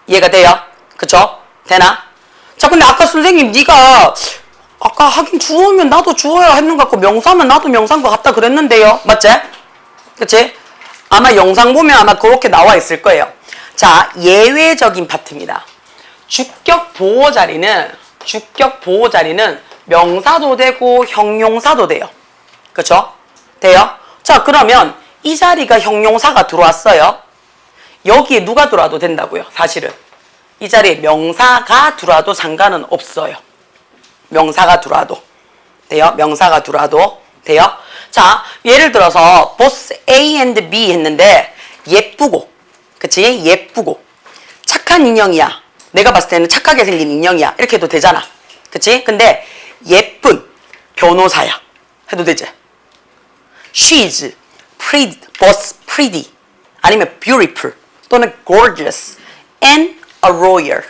이해가 돼요? 그쵸? 되나? 자, 근데 아까 선생님 네가 아까 하긴 주어면 나도 주어야 했는 것 같고 명사면 나도 명사인 것 같다 그랬는데요. 맞지? 그치? 아마 영상 보면 아마 그렇게 나와 있을 거예요. 자, 예외적인 파트입니다. 주격 보호 자리는 명사도 되고 형용사도 돼요. 그쵸? 돼요? 자, 그러면 이 자리가 형용사가 들어왔어요. 여기에 누가 들어와도 된다고요. 사실은 이 자리에 명사가 들어와도 상관은 없어요. 명사가 들어와도 돼요. 명사가 들어와도 돼요. 자, 예를 들어서 both A and B 했는데 예쁘고, 그치? 예쁘고 착한 인형이야. 내가 봤을 때는 착하게 생긴 인형이야. 이렇게 해도 되잖아. 그치? 근데 예쁜 변호사야 해도 되지? She's pretty, both pretty 아니면 beautiful 또는 gorgeous and a lawyer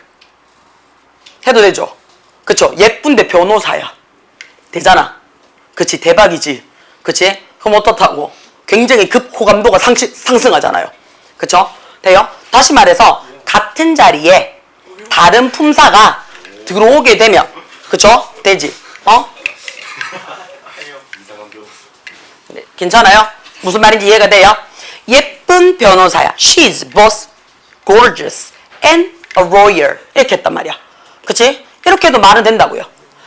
해도 되죠? 그쵸? 예쁜데 변호사야. 되잖아. 그치? 대박이지. 그치? 그럼 어떻다고? 굉장히 급호감도가 상승하잖아요. 그쵸? 돼요? 다시 말해서 같은 자리에 다른 품사가 들어오게 되면 그쵸? 되지? 네, 괜찮아요? 무슨 말인지 이해가 돼요? 예쁜 변호사야. She's both gorgeous and a lawyer. 이렇게 했단 말이야. 그치? 이렇게 해도 말은 된다고요.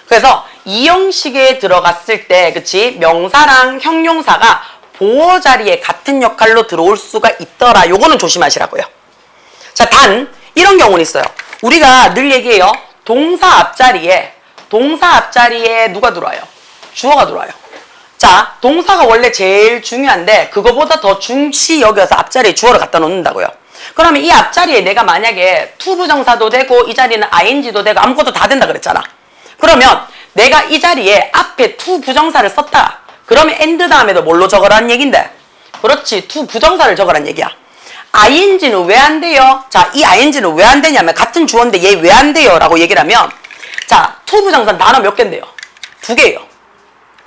그래서 이 형식에 들어갔을 때, 그치? 명사랑 형용사가 보어 자리에 같은 역할로 들어올 수가 있더라. 요거는 조심하시라고요. 자, 단, 이런 경우는 있어요. 우리가 늘 얘기해요. 동사 앞자리에 누가 들어와요? 주어가 들어와요. 자, 동사가 원래 제일 중요한데, 그거보다 더 중시 여겨서 앞자리에 주어를 갖다 놓는다고요. 그러면 이 앞자리에 내가 만약에 to 부정사도 되고 이 자리는 ing도 되고 아무것도 다 된다 그랬잖아. 그러면 내가 이 자리에 앞에 to 부정사를 썼다. 그러면 and 다음에도 뭘로 적으라는 얘긴데? 그렇지, to 부정사를 적으라는 얘기야. ing는 왜 안 돼요? 자, 이 ing는 왜 안 되냐면 같은 주어인데 얘 왜 안 돼요? 라고 얘기를 하면 자, to 부정사는 단어 몇 개인데요? 2개예요.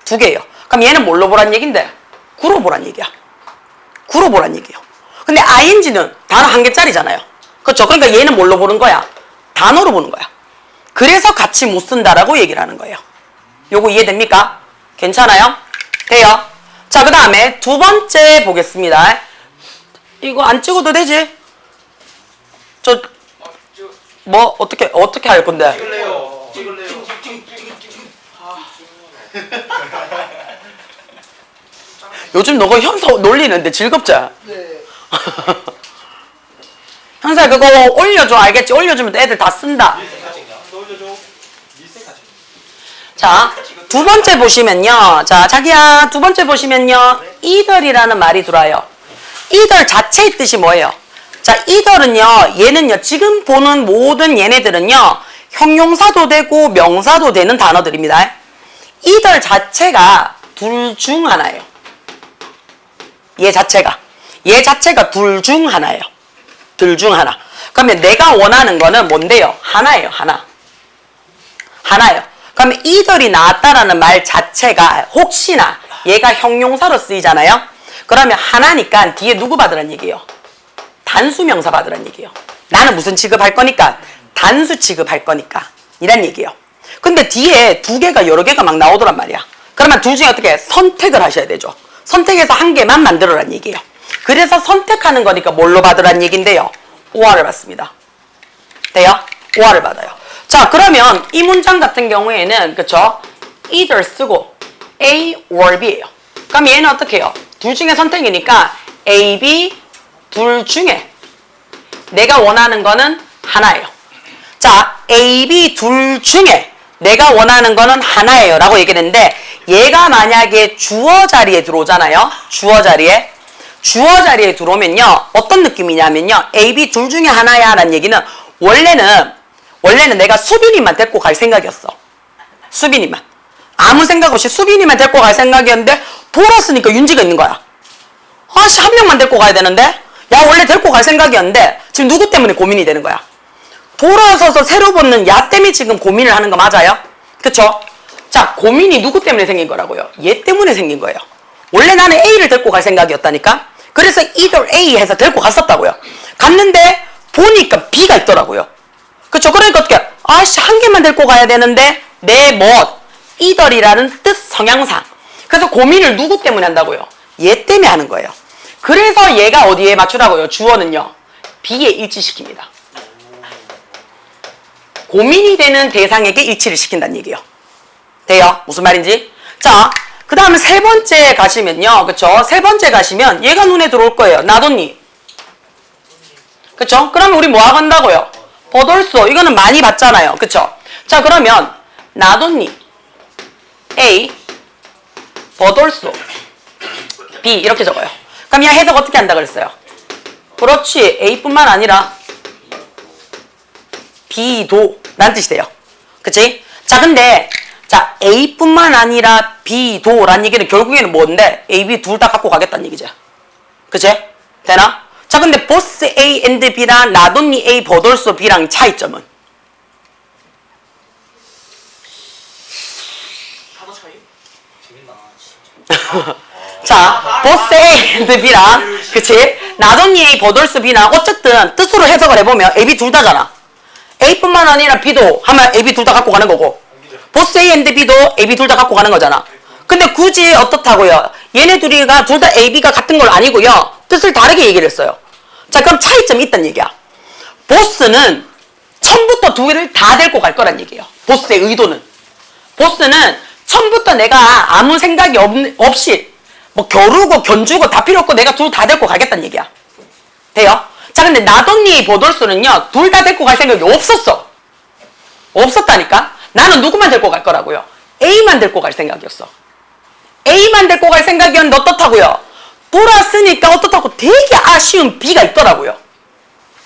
2개예요. 그럼 얘는 뭘로 보란 얘긴데? 구로 보란 얘기야. 구로 보란 얘기예요. 근데 ing는 단어 1개짜리잖아요. 그렇죠? 그러니까 얘는 뭘로 보는 거야? 단어로 보는 거야. 그래서 같이 못 쓴다라고 얘기를 하는 거예요. 요거 이해됩니까? 괜찮아요? 돼요? 자, 그 다음에 두 번째 보겠습니다. 이거 안 찍어도 되지? 뭐 어떻게 할 건데? 찍을래요. 요즘 너가 현서 놀리는데 즐겁지? 네. 현서야 그거 올려줘, 알겠지? 올려주면 애들 다 쓴다. 자, 두 번째 보시면요. 자, 자기야, 두 번째 보시면요. either이라는 말이 들어와요. either 자체의 뜻이 뭐예요? 자, either은요, 얘는요, 지금 보는 모든 얘네들은요, 형용사도 되고 명사도 되는 단어들입니다. either 자체가 둘 중 하나예요. 얘 자체가 둘 중 하나예요. 둘 중 하나. 그러면 내가 원하는 거는 뭔데요? 하나예요, 하나. 하나예요. 그러면 either이 나왔다라는 말 자체가 혹시나 얘가 형용사로 쓰이잖아요. 그러면 하나니까 뒤에 누구 받으란 얘기예요? 단수 명사 받으란 얘기예요. 나는 무슨 취급할 거니까? 단수 취급할 거니까. 이란 얘기예요. 근데 뒤에 2개가 여러 개가 막 나오더란 말이야. 그러면 둘 중에 어떻게 선택을 하셔야 되죠. 선택해서 1개만 만들어란 얘기예요. 그래서 선택하는 거니까 뭘로 받으란 얘긴데요? OR을 받습니다. 돼요? OR을 받아요. 자, 그러면 이 문장 같은 경우에는 그쵸? either 쓰고 A or B예요. 그럼 얘는 어떻게 해요? 둘 중에 선택이니까 A, B 둘 중에 내가 원하는 거는 하나예요. 자, A, B 둘 중에 내가 원하는 거는 하나예요 라고 얘기했는데 얘가 만약에 주어 자리에 들어오잖아요. 주어 자리에 들어오면요 어떤 느낌이냐면요 A, B 둘 중에 하나야 라는 얘기는 원래는 내가 수빈이만 데리고 갈 생각이었어. 수빈이만 아무 생각 없이 수빈이만 데리고 갈 생각이었는데 돌았으니까 윤지가 있는 거야. 아씨, 한 명만 데리고 가야 되는데 야, 원래 데리고 갈 생각이었는데 지금 누구 때문에 고민이 되는 거야? 돌아서서 새로 붙는 야 때문에 지금 고민을 하는 거 맞아요? 그쵸? 자, 고민이 누구 때문에 생긴 거라고요? 얘 때문에 생긴 거예요. 원래 나는 A를 데리고 갈 생각이었다니까? 그래서 either A 해서 데리고 갔었다고요. 갔는데 보니까 B가 있더라고요. 그쵸? 그러니까 어떻게, 아씨, 1개만 데리고 가야 되는데 내 either이라는 뜻 성향상. 그래서 고민을 누구 때문에 한다고요? 얘 때문에 하는 거예요. 그래서 얘가 어디에 맞추라고요? 주어는요. B에 일치시킵니다. 고민이 되는 대상에게 일치를 시킨다는 얘기예요. 돼요? 무슨 말인지? 자, 그 다음에 세 번째 가시면요. 그쵸? 세 번째 가시면 얘가 눈에 들어올 거예요. 나돈니. 그쵸? 그러면 우리 뭐 한다고요? 버돌소. 이거는 많이 봤잖아요. 그쵸? 자, 그러면 나돈니 A 버돌소 B 이렇게 적어요. 그럼 이 해석 어떻게 한다 그랬어요? 그렇지. A뿐만 아니라 B도 라는 뜻이 돼요. 그치? 자, 근데 자, A뿐만 아니라 B도 라는 얘기는 결국에는 뭔데? A, B 둘 다 갖고 가겠다는 얘기죠. 그치? 되나? 자, 근데 보스 A and B랑 나돈니 A 버돌소 B랑 차이점은? 단어 차이? 재밌다 진짜. 자, 보스 A and B랑 그치? 나돈니 A 버돌소 B랑 어쨌든 뜻으로 해석을 해보면 A, B 둘 다잖아. A뿐만 아니라 B도 하면 A, B 둘 다 갖고 가는 거고 보스 A and B도 A, B 둘 다 갖고 가는 거잖아. 근데 굳이 어떻다고요? 얘네 둘이가 둘 다 A, B가 같은 걸 아니고요. 뜻을 다르게 얘기를 했어요. 자, 그럼 차이점이 있다는 얘기야. 보스는 처음부터 2개를 다 데리고 갈 거란 얘기예요. 보스의 의도는. 보스는 처음부터 내가 아무 생각이 없이 뭐 겨루고 견주고 다 필요 없고 내가 둘 다 데리고 가겠다는 얘기야. 돼요? 자, 근데 나돈니 버돌소는요. 둘 다 데리고 갈 생각이 없었어. 없었다니까? 나는 누구만 데리고 갈 거라고요? A만 데리고 갈 생각이었어. A만 데리고 갈 생각이었는데 어떻다고요? 돌았으니까 어떻다고 되게 아쉬운 B가 있더라고요.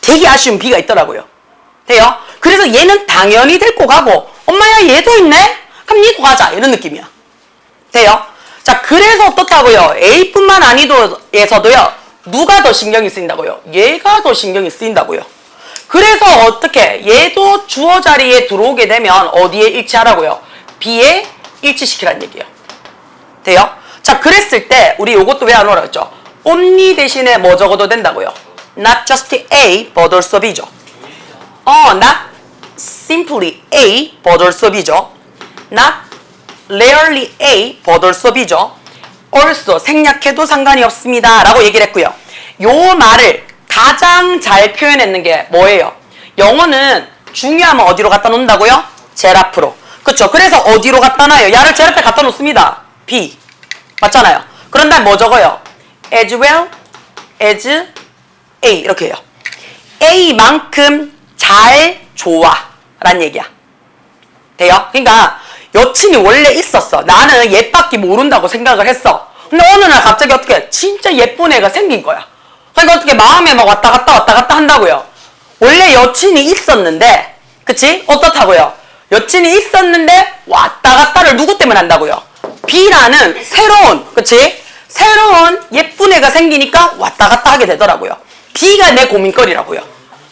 되게 아쉬운 B가 있더라고요. 돼요? 그래서 얘는 당연히 데리고 가고 엄마야 얘도 있네? 그럼 니도 가자 이런 느낌이야. 돼요? 자 그래서 어떻다고요? A뿐만 아니도에서도요 누가 더 신경이 쓰인다고요? 얘가 더 신경이 쓰인다고요. 그래서 어떻게 얘도 주어 자리에 들어오게 되면 어디에 일치하라고요? B에 일치시키라는 얘기예요. 돼요? 자 그랬을 때 우리 요것도 왜 안 오라했죠? only 대신에 뭐 적어도 된다고요? Not just A, but also B죠. not simply A, but also B죠. Not rarely A, but also B죠. also 생략해도 상관이 없습니다. 라고 얘기를 했고요. 요 말을 가장 잘 표현했는 게 뭐예요? 영어는 중요하면 어디로 갖다 놓는다고요? 제일 앞으로. 그쵸? 그래서 어디로 갖다 놔요? 야를 제일 앞에 갖다 놓습니다. B. 맞잖아요. 그런 다음에 뭐 적어요? as well as A. 이렇게 해요. A만큼 잘 좋아. 라는 얘기야. 돼요? 그러니까 여친이 원래 있었어. 나는 얘밖에 모른다고 생각을 했어. 근데 어느 날 갑자기 어떻게 진짜 예쁜 애가 생긴 거야. 그러니까 어떻게 마음에 막 왔다 갔다 한다고요. 원래 여친이 있었는데 그치? 어떻다고요? 여친이 있었는데 왔다 갔다를 누구 때문에 한다고요? B라는 새로운 그치? 새로운 예쁜 애가 생기니까 왔다 갔다 하게 되더라고요. B가 내 고민거리라고요.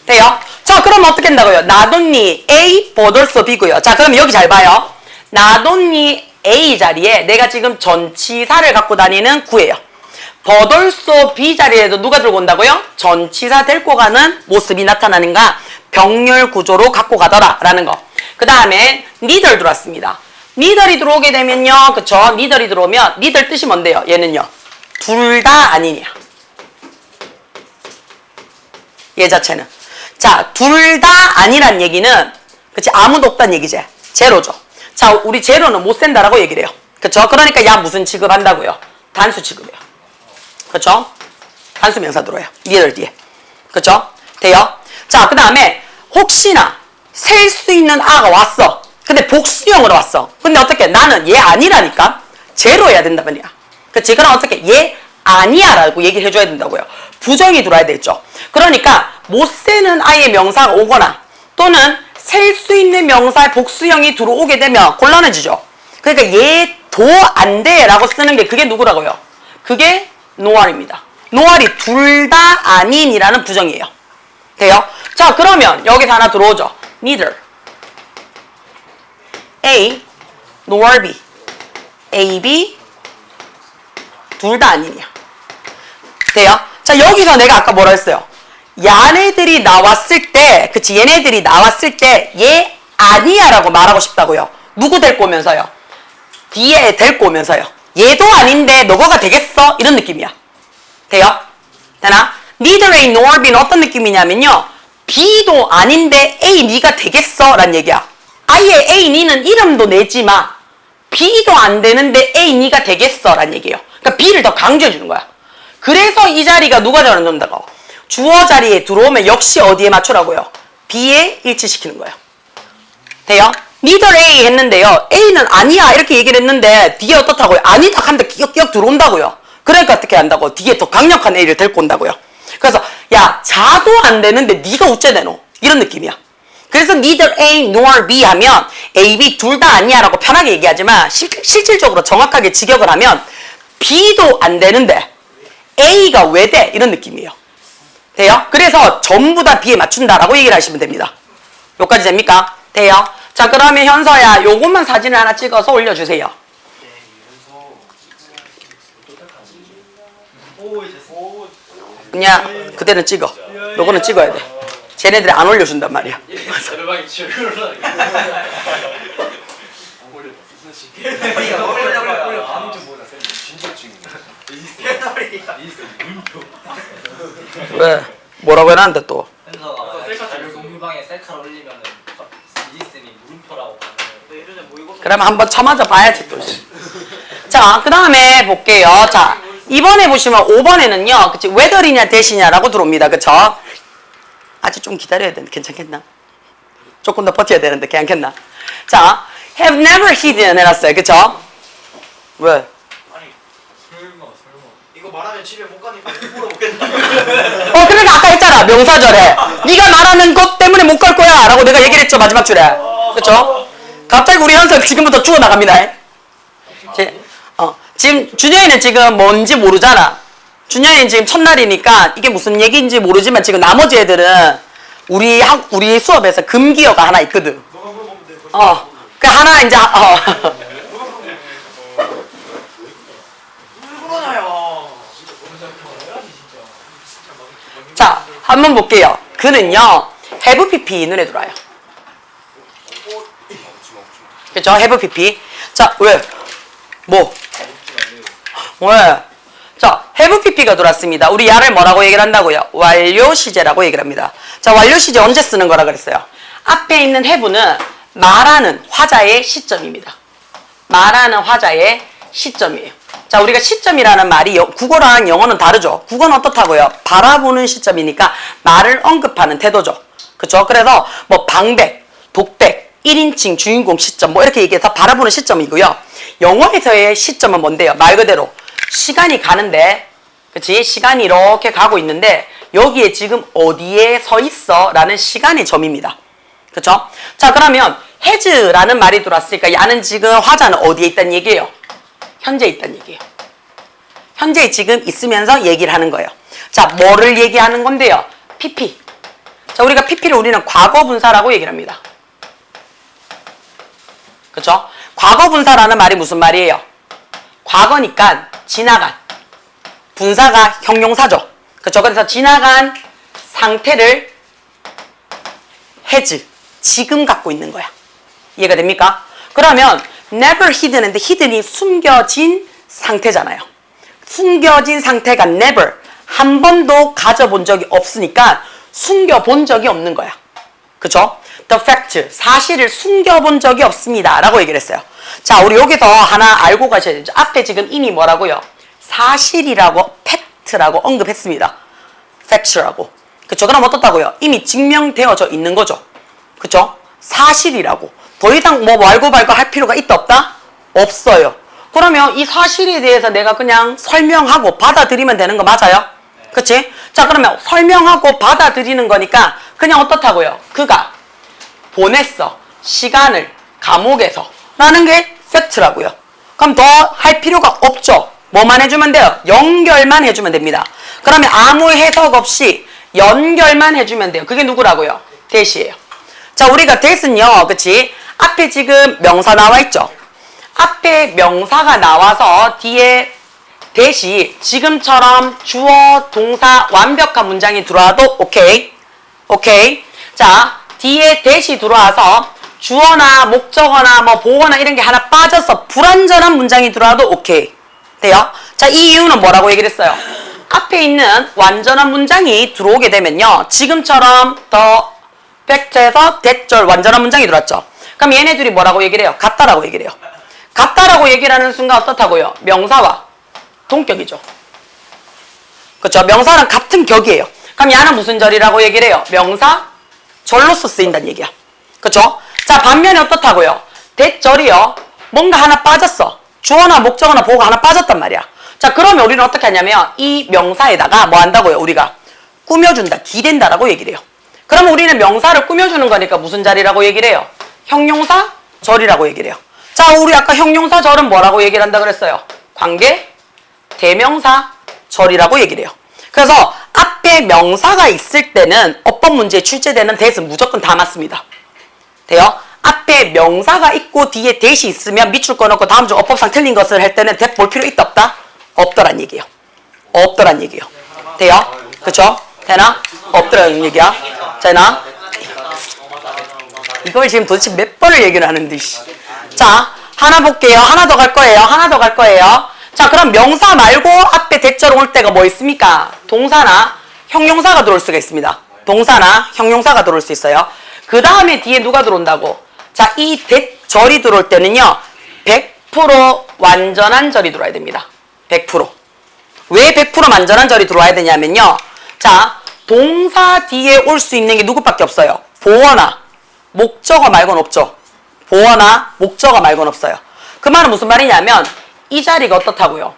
돼요? 자 그럼 어떻게 한다고요? not only A but also B고요. 자 그럼 여기 잘 봐요. not only A 자리에 내가 지금 전치사를 갖고 다니는 구예요. but also B 자리에도 누가 들고 온다고요? 전치사 데리고 가는 모습이 나타나는가? 병렬 구조로 갖고 가더라 라는 거. 그 다음에 neither 들어왔습니다. neither이 들어오게 되면요. 그쵸? neither이 들어오면 neither 뜻이 뭔데요? 얘는요. 둘 다 아니냐. 얘 자체는. 자, 둘 다 아니란 얘기는 그치? 아무도 없다는 얘기지. 제로죠. 자, 우리 제로는 못 센다라고 얘기를 해요. 그쵸? 그러니까 야 무슨 취급한다고요? 단수 취급해요. 그쵸? 단수 명사 들어요. neither 뒤에. 그쵸? 돼요? 자, 그 다음에 혹시나 셀 수 있는 아가 왔어. 근데 복수형으로 왔어. 근데 어떻게? 나는 얘 아니라니까? 제로여야 된단 말이야. 그치? 그럼 어떻게? 얘 아니야 라고 얘기를 해줘야 된다고요. 부정이 들어와야 되겠죠. 그러니까 못 세는 아이의 명사가 오거나 또는 셀 수 있는 명사의 복수형이 들어오게 되면 곤란해지죠. 그러니까 얘도 안 돼 라고 쓰는 게 그게 누구라고요? 그게 노알입니다. 노알이 둘 다 아닌이라는 부정이에요. 돼요? 자 그러면 여기서 하나 들어오죠. neither A nor B. A, B 둘 다 아니냐. 돼요? 자 여기서 내가 아까 뭐라 했어요? 얘네들이 나왔을 때 그치 얘네들이 나왔을 때 얘 아니야 라고 말하고 싶다고요. 누구 데리고 오면서요? 뒤에 데리고 오면서요. 얘도 아닌데 너가 되겠어? 이런 느낌이야. 돼요? 되나? neither A nor B는 어떤 느낌이냐면요. B도 아닌데 A 니가 되겠어? 란 얘기야. 아예 A 니는 이름도 내지 마. B도 안 되는데 A 니가 되겠어? 란 얘기예요. 그러니까 B를 더 강조해 주는 거야. 그래서 이 자리가 누가 잡는다고? 주어 자리에 들어오면 역시 어디에 맞추라고요? B에 일치시키는 거예요. 돼요? neither A 했는데요. A는 아니야 이렇게 얘기를 했는데 뒤에 어떻다고요? 아니다 한데 끼역 들어온다고요. 그러니까 어떻게 한다고? 뒤에 더 강력한 A를 데리고 온다고요. 그래서 야 자도 안 되는데 네가 어째 되노? 이런 느낌이야. 그래서 neither A nor B 하면 A, B 둘 다 아니야 라고 편하게 얘기하지만 실질적으로 정확하게 직역을 하면 B도 안 되는데 A가 왜 돼? 이런 느낌이에요. 돼요? 그래서 전부 다 B에 맞춘다라고 얘기를 하시면 됩니다. 여기까지 됩니까? 돼요? 자 그러면 현서야 요것만 사진을 하나 찍어서 올려주세요. 그냥 그대는 찍어. 요거는 찍어야 돼. 쟤네들이 안 올려준단 말이야. 대박이 치열을 왜? 뭐라고 해놨는데 또? 현서가 자료 공유방에 셀카를 올리면은 이지쌤이 물음표라고 그러면 한번 쳐맞아 봐야지 또. 자, 그 다음에 볼게요. 자, 이번에 보시면 5번에는요. 그치? whether이냐 대시냐라고 들어옵니다. 그쵸? 아직 좀 기다려야 되는데 괜찮겠나? 조금 더 버텨야 되는데 괜찮겠나? 자, have never hidden 해놨어요. 그쵸? 왜? 설마. 이거 말하면 집에 못 가니까 물어보겠다. 그러니까 아까 했잖아. 거야 명사절에. 네가 말하는 것 때문에 못 갈 거야 라고 내가 얘기를 했죠 마지막 줄에. 그쵸? 갑자기 우리 현석 지금부터 죽어나갑니다. 지금 준영이는 지금 뭔지 모르잖아. 준영이는 지금 첫날이니까 이게 무슨 얘기인지 모르지만 지금 나머지 애들은 우리 수업에서 금기어가 하나 있거든. 그 하나 이제 자, 한번 볼게요. 그는요, have pp 눈에 들어와요. 그쵸? have pp. 자, 왜? 뭐? 왜? 자, have pp가 들어왔습니다. 우리 야를 뭐라고 얘기를 한다고요? 완료 시제라고 얘기를 합니다. 자, 완료 시제 언제 쓰는 거라 그랬어요? 앞에 있는 have는 말하는 화자의 시점입니다. 말하는 화자의 시점이에요. 자, 우리가 시점이라는 말이 국어랑 영어는 다르죠. 국어는 어떻다고요? 바라보는 시점이니까 말을 언급하는 태도죠. 그쵸? 그래서 뭐 방백, 독백, 1인칭, 주인공 시점 뭐 이렇게 얘기해서 바라보는 시점이고요. 영어에서의 시점은 뭔데요? 말 그대로 시간이 가는데, 그치? 시간이 이렇게 가고 있는데 여기에 지금 어디에 서 있어? 라는 시간의 점입니다. 그쵸? 자, 그러면 has라는 말이 들어왔으니까 야는 지금 화자는 어디에 있다는 얘기예요? 현재에 있다는 얘기예요. 현재에 지금 있으면서 얘기를 하는 거예요. 자, 뭐를 얘기하는 건데요? pp. 자, 우리가 pp를 우리는 과거분사라고 얘기를 합니다. 그쵸? 과거분사라는 말이 무슨 말이에요? 과거니까 지나간. 분사가 형용사죠. 그쵸? 그래서 지나간 상태를 has, 지금 갖고 있는 거야. 이해가 됩니까? 그러면 never hidden인데 hidden이 숨겨진 상태잖아요. 숨겨진 상태가 never, 한 번도 가져본 적이 없으니까 숨겨본 적이 없는 거야. 그쵸? The fact, 사실을 숨겨본 적이 없습니다 라고 얘기를 했어요. 자, 우리 여기서 하나 알고 가셔야 되죠. 앞에 지금 이미 뭐라고요? 사실이라고, 팩트라고 언급했습니다. fact라고. 그쵸? 그럼 어떻다고요? 이미 증명되어져 있는 거죠. 그쵸? 사실이라고. 더 이상 뭐 알고 말고 할 필요가 있다 없다? 없어요. 그러면 이 사실에 대해서 내가 그냥 설명하고 받아들이면 되는 거 맞아요? 그치? 자, 그러면 설명하고 받아들이는 거니까 그냥 어떻다고요? 그가 보냈어. 시간을 감옥에서. 라는 게 팩트라고요. 그럼 더 할 필요가 없죠. 뭐만 해주면 돼요? 연결만 해주면 됩니다. 그러면 아무 해석 없이 연결만 해주면 돼요. 그게 누구라고요? 대시예요. 자, 우리가 대신요, 그치? 앞에 지금 명사 나와 있죠? 앞에 명사가 나와서 뒤에 대시, 지금처럼 주어, 동사, 완벽한 문장이 들어와도 오케이. 오케이. 자, 뒤에 대시 들어와서 주어나 목적어나 뭐 보어나 이런 게 하나 빠져서 불완전한 문장이 들어와도 오케이. 돼요? 자, 이 이유는 뭐라고 얘기를 했어요? 앞에 있는 완전한 문장이 들어오게 되면요. 지금처럼 더 팩트에서 대절 완전한 문장이 들어왔죠. 그럼 얘네들이 뭐라고 얘기를 해요? 같다라고 얘기를 해요. 같다라고 얘기를 하는 순간 어떻다고요? 명사와 동격이죠. 그렇죠? 명사랑 같은 격이에요. 그럼 얘는 무슨 절이라고 얘기를 해요? 명사 절로서 쓰인다는 얘기야. 그렇죠? 자, 반면에 어떻다고요? 대절이요. 뭔가 하나 빠졌어. 주어나 목적어나 보어가 하나 빠졌단 말이야. 자, 그러면 우리는 어떻게 하냐면 이 명사에다가 뭐 한다고요? 우리가 꾸며준다, 기댄다라고 얘기를 해요. 그러면 우리는 명사를 꾸며주는 거니까 무슨 자리라고 얘기를 해요? 형용사 절이라고 얘기를 해요. 자, 우리 아까 형용사 절은 뭐라고 얘기를 한다 그랬어요? 관계 대명사 절이라고 얘기를 해요. 그래서 앞에 명사가 있을 때는 어법 문제에 출제되는 대은 무조건 다 맞습니다. 돼요? 앞에 명사가 있고 뒤에 대시 있으면 밑줄 꺼놓고 다음 주 어법상 틀린 것을 할 때는 대 볼 필요 있다 없다? 없더란 얘기예요. 없더란 얘기예요. 돼요? 그쵸? 되나? 없더란 얘기야. 되나? 이걸 지금 도대체 몇 번을 얘기를 하는데. 자, 하나 볼게요. 하나 더 갈 거예요. 하나 더 갈 거예요. 자, 그럼 명사 말고 앞에 대절 올 때가 뭐 있습니까? 동사나 형용사가 들어올 수가 있습니다. 동사나 형용사가 들어올 수 있어요. 그 다음에 뒤에 누가 들어온다고? 자, 이 대절이 들어올 때는요, 100% 완전한 절이 들어와야 됩니다. 100%. 왜 100% 완전한 절이 들어와야 되냐면요. 자, 동사 뒤에 올 수 있는 게 누구밖에 없어요? 보어나 목적어 말고는 없죠. 보어나 목적어 말고는 없어요. 그 말은 무슨 말이냐면 이 자리가 어떻다고요?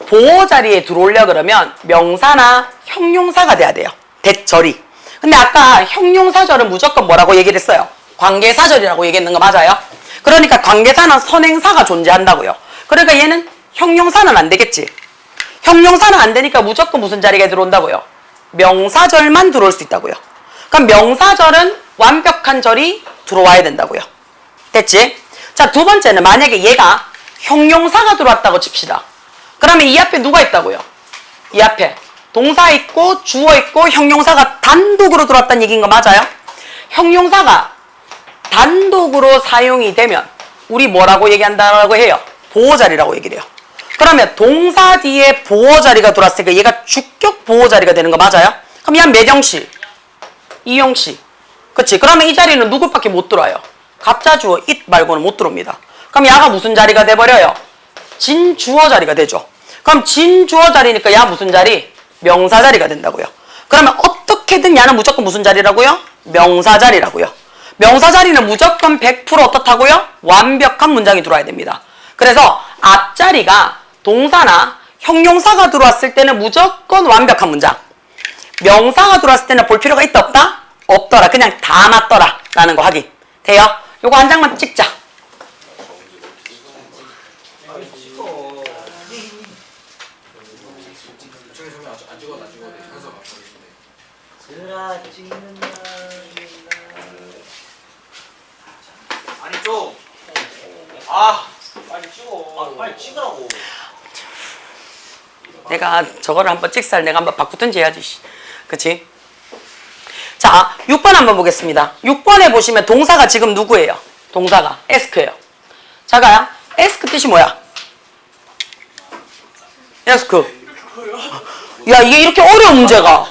보어 자리에 들어오려 그러면 명사나 형용사가 돼야 돼요. 대절이. 근데 아까 형용사절은 무조건 뭐라고 얘기를 했어요? 관계사절이라고 얘기했는 거 맞아요? 그러니까 관계사는 선행사가 존재한다고요. 그러니까 얘는 형용사는 안 되겠지. 형용사는 안 되니까 무조건 무슨 자리가 들어온다고요? 명사절만 들어올 수 있다고요. 그럼 명사절은 완벽한 절이 들어와야 된다고요. 됐지? 자, 두 번째는 만약에 얘가 형용사가 들어왔다고 칩시다. 그러면 이 앞에 누가 있다고요? 이 앞에 동사 있고 주어 있고 형용사가 단독으로 들어왔다는 얘기인 거 맞아요? 형용사가 단독으로 사용이 되면 우리 뭐라고 얘기한다고 해요? 보호자리라고 얘기를 해요. 그러면 동사 뒤에 보호자리가 들어왔으니까 얘가 주격 보호자리가 되는 거 맞아요? 그럼 얘는 매정시, 이용시. 그치? 그러면 이 자리는 누구밖에 못 들어와요? 갑자주어 it 말고는 못 들어옵니다. 그럼 야가 무슨 자리가 돼버려요? 진주어 자리가 되죠. 그럼 진주어 자리니까 야 무슨 자리? 명사 자리가 된다고요. 그러면 어떻게든 야는 무조건 무슨 자리라고요? 명사 자리라고요. 명사 자리는 무조건 100% 어떻다고요? 완벽한 문장이 들어와야 됩니다. 그래서 앞자리가 동사나 형용사가 들어왔을 때는 무조건 완벽한 문장. 명사가 들어왔을 때는 볼 필요가 있다 없다? 없더라. 그냥 다 맞더라 라는 거 확인. 돼요? 요거 한 장만 찍자. 아니 좀. 빨리 찍어. 빨리 찍으라고. 내가 저거를 한번 찍살 내가 한번 바꾸든지 해야지. 그치? 자, 6번 한번 보겠습니다. 6번에 보시면 동사가 지금 누구예요? 동사가 ask예요. 자가야, ask 뜻이 뭐야? ask. 야, 이게 이렇게 어려운 문제가.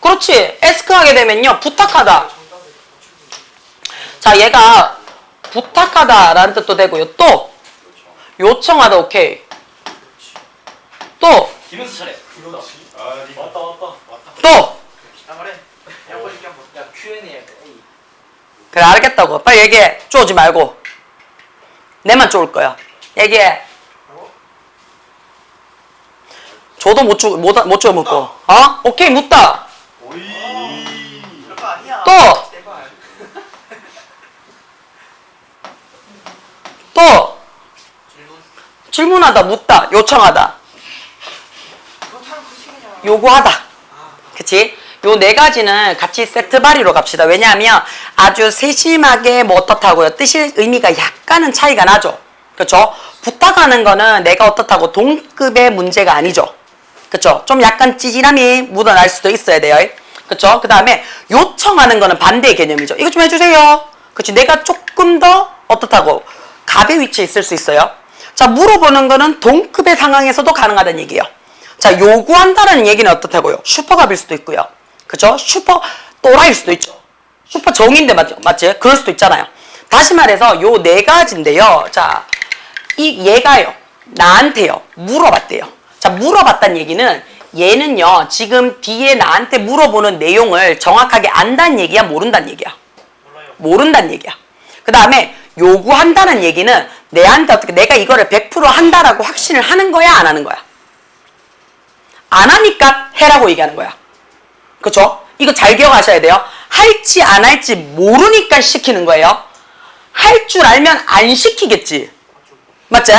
그렇지. ask 하게 되면요, 부탁하다. 자, 얘가 부탁하다라는 뜻도 되고요. 또 요청하다. 오케이. 또 김은수 차례. 왔다. 또 나가래. 야 빨리 한번. 야 Q&A 할 때. 그래 알겠다고. 빨리 얘기해. 쪼지 말고. 내만 쪼을 거야. 얘기해. 줘도 못 쪼 묻고. 어? 오케이 묻다. 이럴 거 아니야. 또. 제발. 또 질문. 질문하다 묻다 요청하다 그렇다면 그 시간이야. 요구하다. 그치? 요 네 가지는 같이 세트 발의로 갑시다. 왜냐하면 아주 세심하게 뭐 어떻다고요? 뜻이 의미가 약간은 차이가 나죠. 그쵸? 부탁하는 거는 내가 어떻다고 동급의 문제가 아니죠. 그쵸? 좀 약간 찌질함이 묻어날 수도 있어야 돼요. 그쵸? 그 다음에 요청하는 거는 반대의 개념이죠. 이거 좀 해주세요. 그치? 내가 조금 더 어떻다고 갑의 위치에 있을 수 있어요. 자, 물어보는 거는 동급의 상황에서도 가능하다는 얘기예요. 자, 요구한다라는 얘기는 어떻다고요? 슈퍼갑일 수도 있고요. 그죠? 슈퍼 또라이일 수도 있죠. 슈퍼 정인데 맞지? 그럴 수도 있잖아요. 다시 말해서 요 네 가지인데요. 자, 얘가요. 나한테요. 물어봤대요. 자, 물어봤다는 얘기는 얘는요. 지금 뒤에 나한테 물어보는 내용을 정확하게 안다는 얘기야? 모른다는 얘기야? 모른다는 얘기야. 그 다음에 요구한다는 얘기는 내한테 어떻게 내가 이거를 100% 한다라고 확신을 하는 거야? 안 하는 거야? 안 하니까 해라고 얘기하는 거야. 그쵸? 이거 잘 기억하셔야 돼요. 할지 안 할지 모르니까 시키는 거예요. 할 줄 알면 안 시키겠지. 맞지?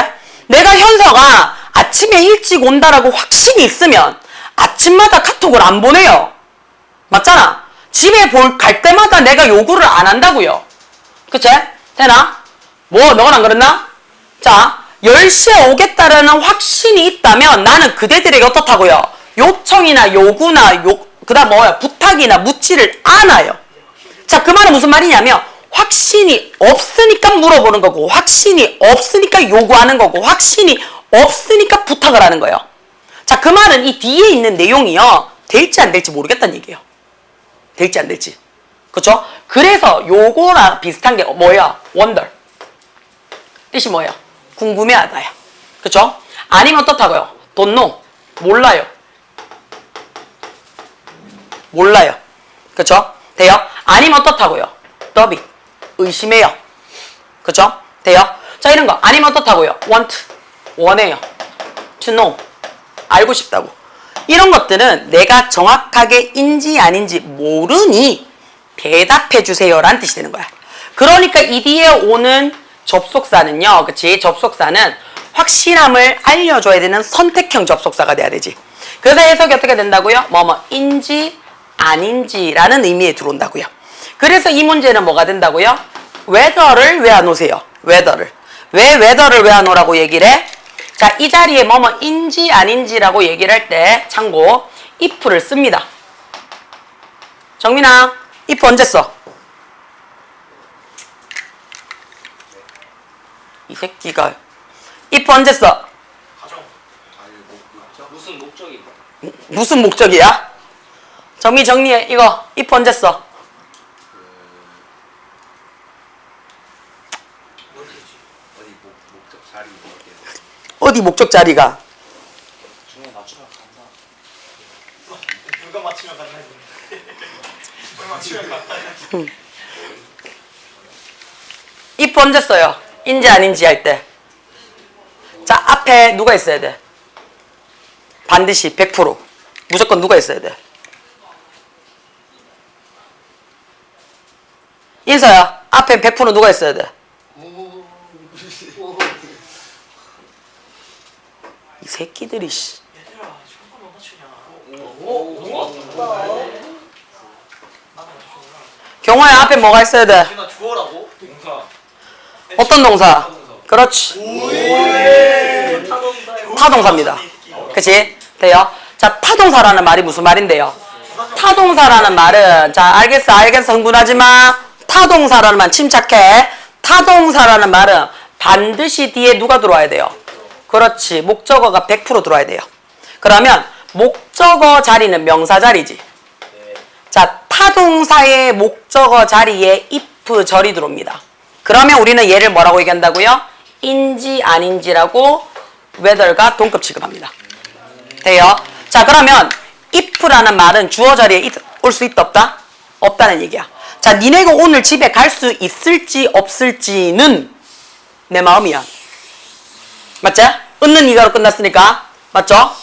내가 현서가 아침에 일찍 온다라고 확신이 있으면 아침마다 카톡을 안 보내요. 맞잖아? 집에 갈 때마다 내가 요구를 안 한다고요. 그치? 되나? 뭐 너는 안 그랬나? 자, 10시에 오겠다라는 확신이 있다면 나는 그대들에게 어떻다고요? 요청이나 요구나 그다음 뭐야? 부탁이나 묻지를 않아요. 자, 그 말은 무슨 말이냐면 확신이 없으니까 물어보는 거고 확신이 없으니까 요구하는 거고 확신이 없으니까 부탁을 하는 거예요. 자, 그 말은 이 뒤에 있는 내용이요. 될지 안 될지 모르겠다는 얘기예요. 될지 안 될지. 그쵸? 그래서 요거랑 비슷한 게 뭐야? wonder. 뜻이 뭐예요? 궁금해하다야. 그쵸? 아니면 어떻다고요? don't know. 몰라요. 몰라요. 그쵸? 돼요? 아니면 어떻다고요? 더비. 의심해요. 그쵸? 돼요? 자, 이런 거. 아니면 어떻다고요? want. 원해요. to know. 알고 싶다고. 이런 것들은 내가 정확하게 인지 아닌지 모르니 대답해 주세요 라는 뜻이 되는 거야. 그러니까 이 뒤에 오는 접속사는요, 그치? 접속사는 확실함을 알려줘야 되는 선택형 접속사가 돼야 되지. 그래서 해석이 어떻게 된다고요? 인지 아닌지라는 의미에 들어온다고요. 그래서 이 문제는 뭐가 된다고요? whether를 왜 안 오세요? whether를. 왜 whether를 왜 안 오라고 얘기를 해? 자, 이 자리에 인지 아닌지라고 얘기를 할 때 참고 if를 씁니다. 정민아, if 언제 써? 이 새끼가 if 언제 써? 가정. 무슨 목적인가? 무슨 목적이야? 정리해. 이거 if 언제 써? 어디 목적 자리가? 중에 맞추면 간다. 불가 맞추면 간다 했는데. 불 맞추면 간다. if 언제 써요? 인지 아닌지 할 때. 자, 앞에 누가 있어야 돼? 반드시 100% 무조건 누가 있어야 돼? 인서야, 앞에 100% 누가 있어야 돼? 이 새끼들이 씨. 얘들아, 저런 거못 맞추냐. 경호야, 앞에 뭐가 있어야 돼? 누나 주어라고? 동사. 어떤 동사? 그렇지. 타동사입니다. 그치? 돼요? 자, 타동사라는 말이 무슨 말인데요? 타동사라는 말은, 자, 알겠어, 흥분하지 마. 타동사라는 말 침착해. 타동사라는 말은 반드시 뒤에 누가 들어와야 돼요? 그렇지. 목적어가 100% 들어와야 돼요. 그러면 목적어 자리는 명사 자리지. 자, 타동사의 목적어 자리에 if 절이 들어옵니다. 그러면 우리는 얘를 뭐라고 얘기한다고요? 인지 아닌지라고 whether가 동급 취급합니다. 돼요? 자, 그러면 if라는 말은 주어 자리에 올 수 있다 없다? 없다는 얘기야. 자, 니네가 오늘 집에 갈 수 있을지 없을지는 내 마음이야. 맞지? 웃는 이가로 끝났으니까. 맞죠?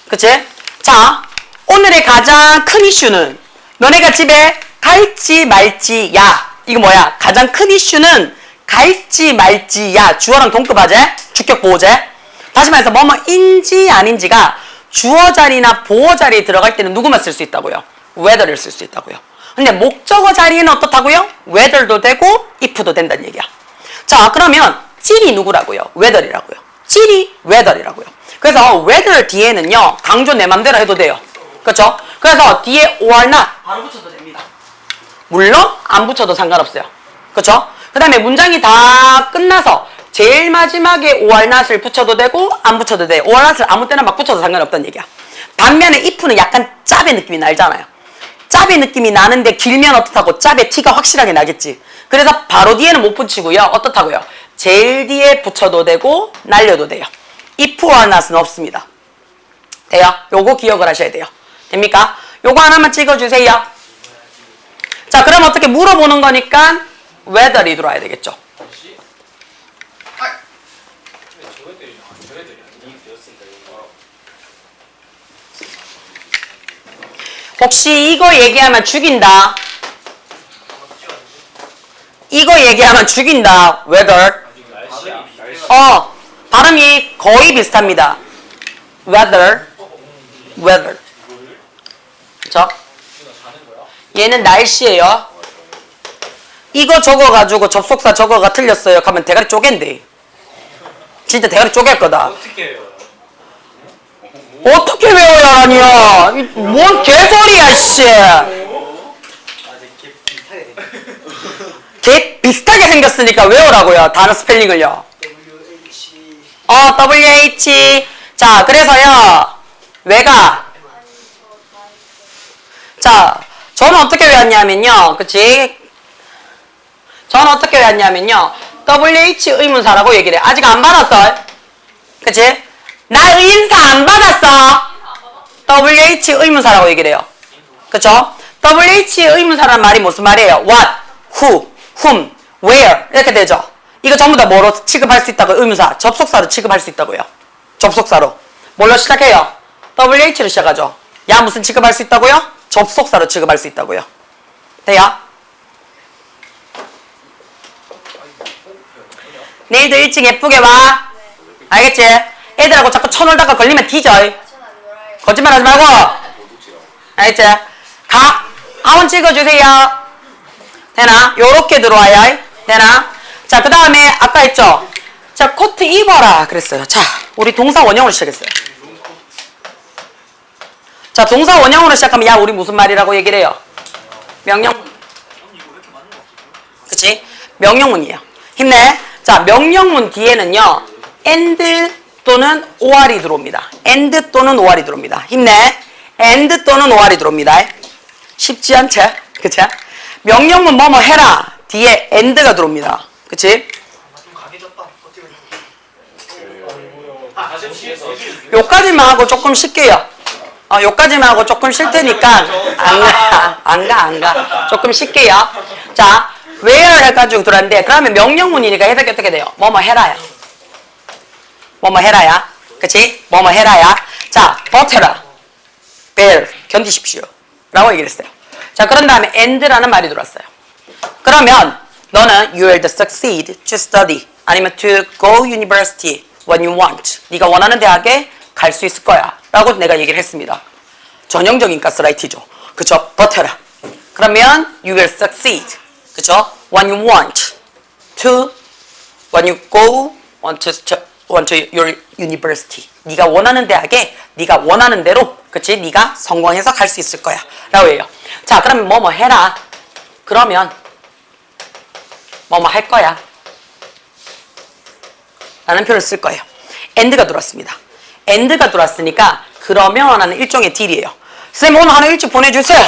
그치? 자, 오늘의 가장 큰 이슈는 너네가 집에 갈지 말지야. 이거 뭐야? 가장 큰 이슈는 갈지 말지야. 주어랑 동급하제? 주격 보호제? 다시 말해서 인지 아닌지가 주어 자리나 보호 자리에 들어갈 때는 누구만 쓸 수 있다고요? whether를 쓸 수 있다고요. 근데 목적어 자리에는 어떻다고요? whether도 되고 if도 된다는 얘기야. 자, 그러면 찔이 누구라고요? whether이라고요. 찔이 whether이라고요. 그래서 whether 뒤에는요, 강조 내 맘대로 해도 돼요. 그렇죠? 그래서 뒤에 or not 바로 붙여도 됩니다. 물론 안 붙여도 상관없어요. 그렇죠? 그 다음에 문장이 다 끝나서 제일 마지막에 or not을 붙여도 되고 안 붙여도 돼. or not을 아무 때나 막 붙여도 상관없다는 얘기야. 반면에 if는 약간 짭의 느낌이 날잖아요. 짭의 느낌이 나는데 길면 어떻다고? 짭의 티가 확실하게 나겠지. 그래서 바로 뒤에는 못 붙이고요. 어떻다고요? 제일 뒤에 붙여도 되고 날려도 돼요. if or not은 없습니다. 돼요? 요거 기억을 하셔야 돼요. 됩니까? 요거 하나만 찍어주세요. 자, 그럼 어떻게 물어보는 거니까 whether이 들어와야 되겠죠. 혹시 이거 얘기하면 죽인다. 이거 얘기하면 죽인다. whether. 발음이 거의 비슷합니다. whether. 그쵸? 얘는 날씨예요. 이거 적어가지고 접속사 적어가 틀렸어요. 가면 대가리 쪼갠대. 진짜 대가리 쪼갤 거다. 어떻게 해요? 어떻게 외워야 하냐? 뭔 개소리야, 씨. 개 비슷하게 생겼으니까 외우라고요. 단어 스펠링을요. WH. 자, 그래서요. 왜가? 자, 저는 어떻게 외웠냐면요. 그치? 저는 어떻게 외웠냐면요. WH 의문사라고 얘기를 해. 아직 안 받았어. 그치? 나 인사 안 받았어. WH 의문사라고 얘기를 해요. 그쵸? WH 의문사라는 말이 무슨 말이에요? What, who, whom, where 이렇게 되죠. 이거 전부 다 뭐로 취급할 수 있다고? 의문사, 접속사로 취급할 수 있다고요. 접속사로. 뭘로 시작해요? WH로 시작하죠. 야 무슨 취급할 수 있다고요? 접속사로 취급할 수 있다고요. 돼요? 내일도 일찍 예쁘게 와. 알겠지? 애들하고 자꾸 쳐놀다가 걸리면 뒤져. 거짓말 하지 말고. 알겠지? 가. 한번 찍어주세요. 되나? 요렇게 들어와요. 되나? 자, 그 다음에 아까 했죠? 자, 코트 입어라 그랬어요. 자, 우리 동사 원형으로 시작했어요. 자, 동사 원형으로 시작하면 야 우리 무슨 말이라고 얘기를 해요? 명령문. 그치? 명령문이에요. 힘내. 자, 명령문 뒤에는요 and 또는 or이 들어옵니다. and 또는 or이 들어옵니다. 힘내. and 또는 or이 들어옵니다. 쉽지 않지? 그치? 명령문 뭐뭐 해라 뒤에 and가 들어옵니다. 그치? 좀 강해졌다. 어떻게 요까지만 하고 조금 쉴게요. 요까지만 하고 조금 쉴 테니까 안 가. 조금 쉴게요. 자, where 해가지고 들어왔는데 그러면 명령문이니까 해석이 어떻게 돼요? 뭐뭐 해라야. 뭐뭐 해라야. 그치? 뭐뭐 해라야. 자, 버텨라. bear. 견디십시오. 라고 얘기를 했어요. 자, 그런 다음에 and라는 말이 들어왔어요. 그러면 너는 you will succeed to study 아니면 to go university when you want. 네가 원하는 대학에 갈 수 있을 거야. 라고 내가 얘기를 했습니다. 전형적인 가스라이트죠. 그쵸? 버텨라. 그러면 you will succeed. 그쵸? when you want to, when you go want to your university. 네가 원하는 대학에 네가 원하는 대로 그치? 네가 성공해서 갈 수 있을 거야. 라고 해요. 자, 그러면 뭐뭐 해라. 그러면 뭐뭐 할 거야. 라는 표현을 쓸 거예요. and가 들어왔습니다. and가 들어왔으니까 그러면 하는 일종의 딜이에요. 선생님 오늘 하나 일찍 보내주세요.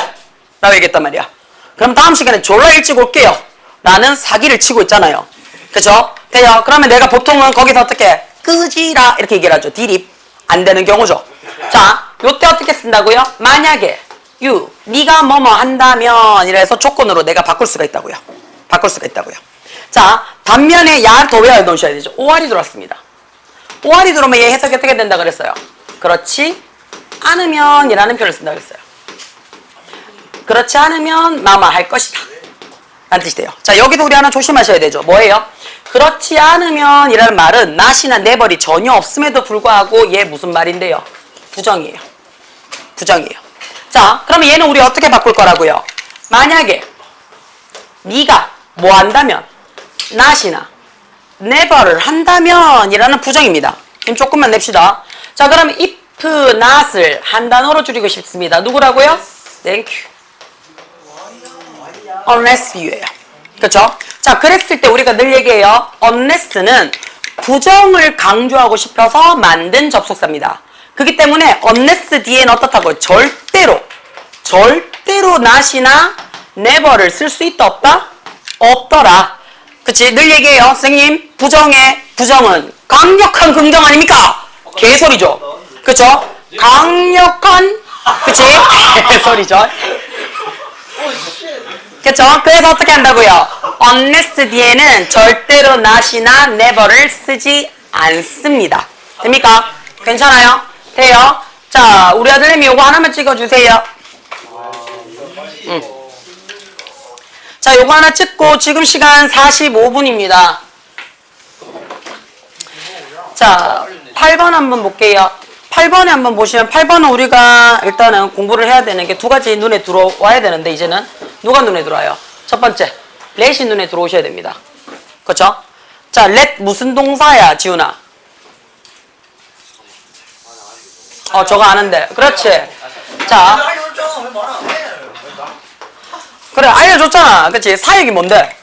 라고 얘기했단 말이야. 그럼 다음 시간에 졸라 일찍 올게요. 라는 사기를 치고 있잖아요. 그죠? 돼요? 그러면 내가 보통은 거기서 어떻게 끄지라 이렇게 얘기를 하죠. 딜이 안 되는 경우죠. 자, 요때 어떻게 쓴다고요? 만약에 you, 네가 뭐뭐 한다면 이래서 조건으로 내가 바꿀 수가 있다고요. 바꿀 수가 있다고요. 자, 단면에 야를 더 외워 놓으셔야 되죠. 오알이 들어왔습니다. 오알이 들어오면 얘 해석이 어떻게 된다 그랬어요? 그렇지 않으면 이라는 표현을 쓴다 그랬어요. 그렇지 않으면 마마 할 것이다. 라는 뜻이 돼요. 자, 여기도 우리 하나 조심하셔야 되죠. 뭐예요? 그렇지 않으면 이라는 말은 not이나 never이 전혀 없음에도 불구하고 얘 무슨 말인데요? 부정이에요. 부정이에요. 자, 그러면 얘는 우리 어떻게 바꿀 거라고요? 만약에 네가 뭐 한다면 not이나 never를 한다면 이라는 부정입니다. 힘 조금만 냅시다. 자, 그러면 if not을 한 단어로 줄이고 싶습니다. 누구라고요? Thank you. unless you예요. 그렇죠? 자, 그랬을 때 우리가 늘 얘기해요. unless는 부정을 강조하고 싶어서 만든 접속사입니다. 그렇기 때문에 unless 뒤에는 어떻다고요? 절대로 not이나 never를 쓸 수 있다 없다? 없더라. 그치? 늘 얘기해요. 선생님 부정의 부정은 강력한 긍정 아닙니까? 개소리죠. 그쵸? 강력한 그치? 개소리죠. 그쵸? 그래서 어떻게 한다고요? unless 뒤에는 절대로 not이나 never를 쓰지 않습니다. 됩니까? 괜찮아요? 돼요? 자, 우리 아들님이 요거 하나만 찍어주세요. 자, 요거 하나 찍고 지금 시간 45분입니다. 자, 8번 한번 볼게요. 8번에 한번 보시면 8번은 우리가 일단은 공부를 해야 되는 게 두 가지 눈에 들어와야 되는데 이제는 누가 눈에 들어와요? 첫 번째, let이 눈에 들어오셔야 됩니다. 그렇죠? 자, let 무슨 동사야, 지훈아? 저거 아는데. 그렇지. 자, 알려줬잖아. 왜 말 안 해? 그래, 알려줬잖아. 그치? 사역이 뭔데?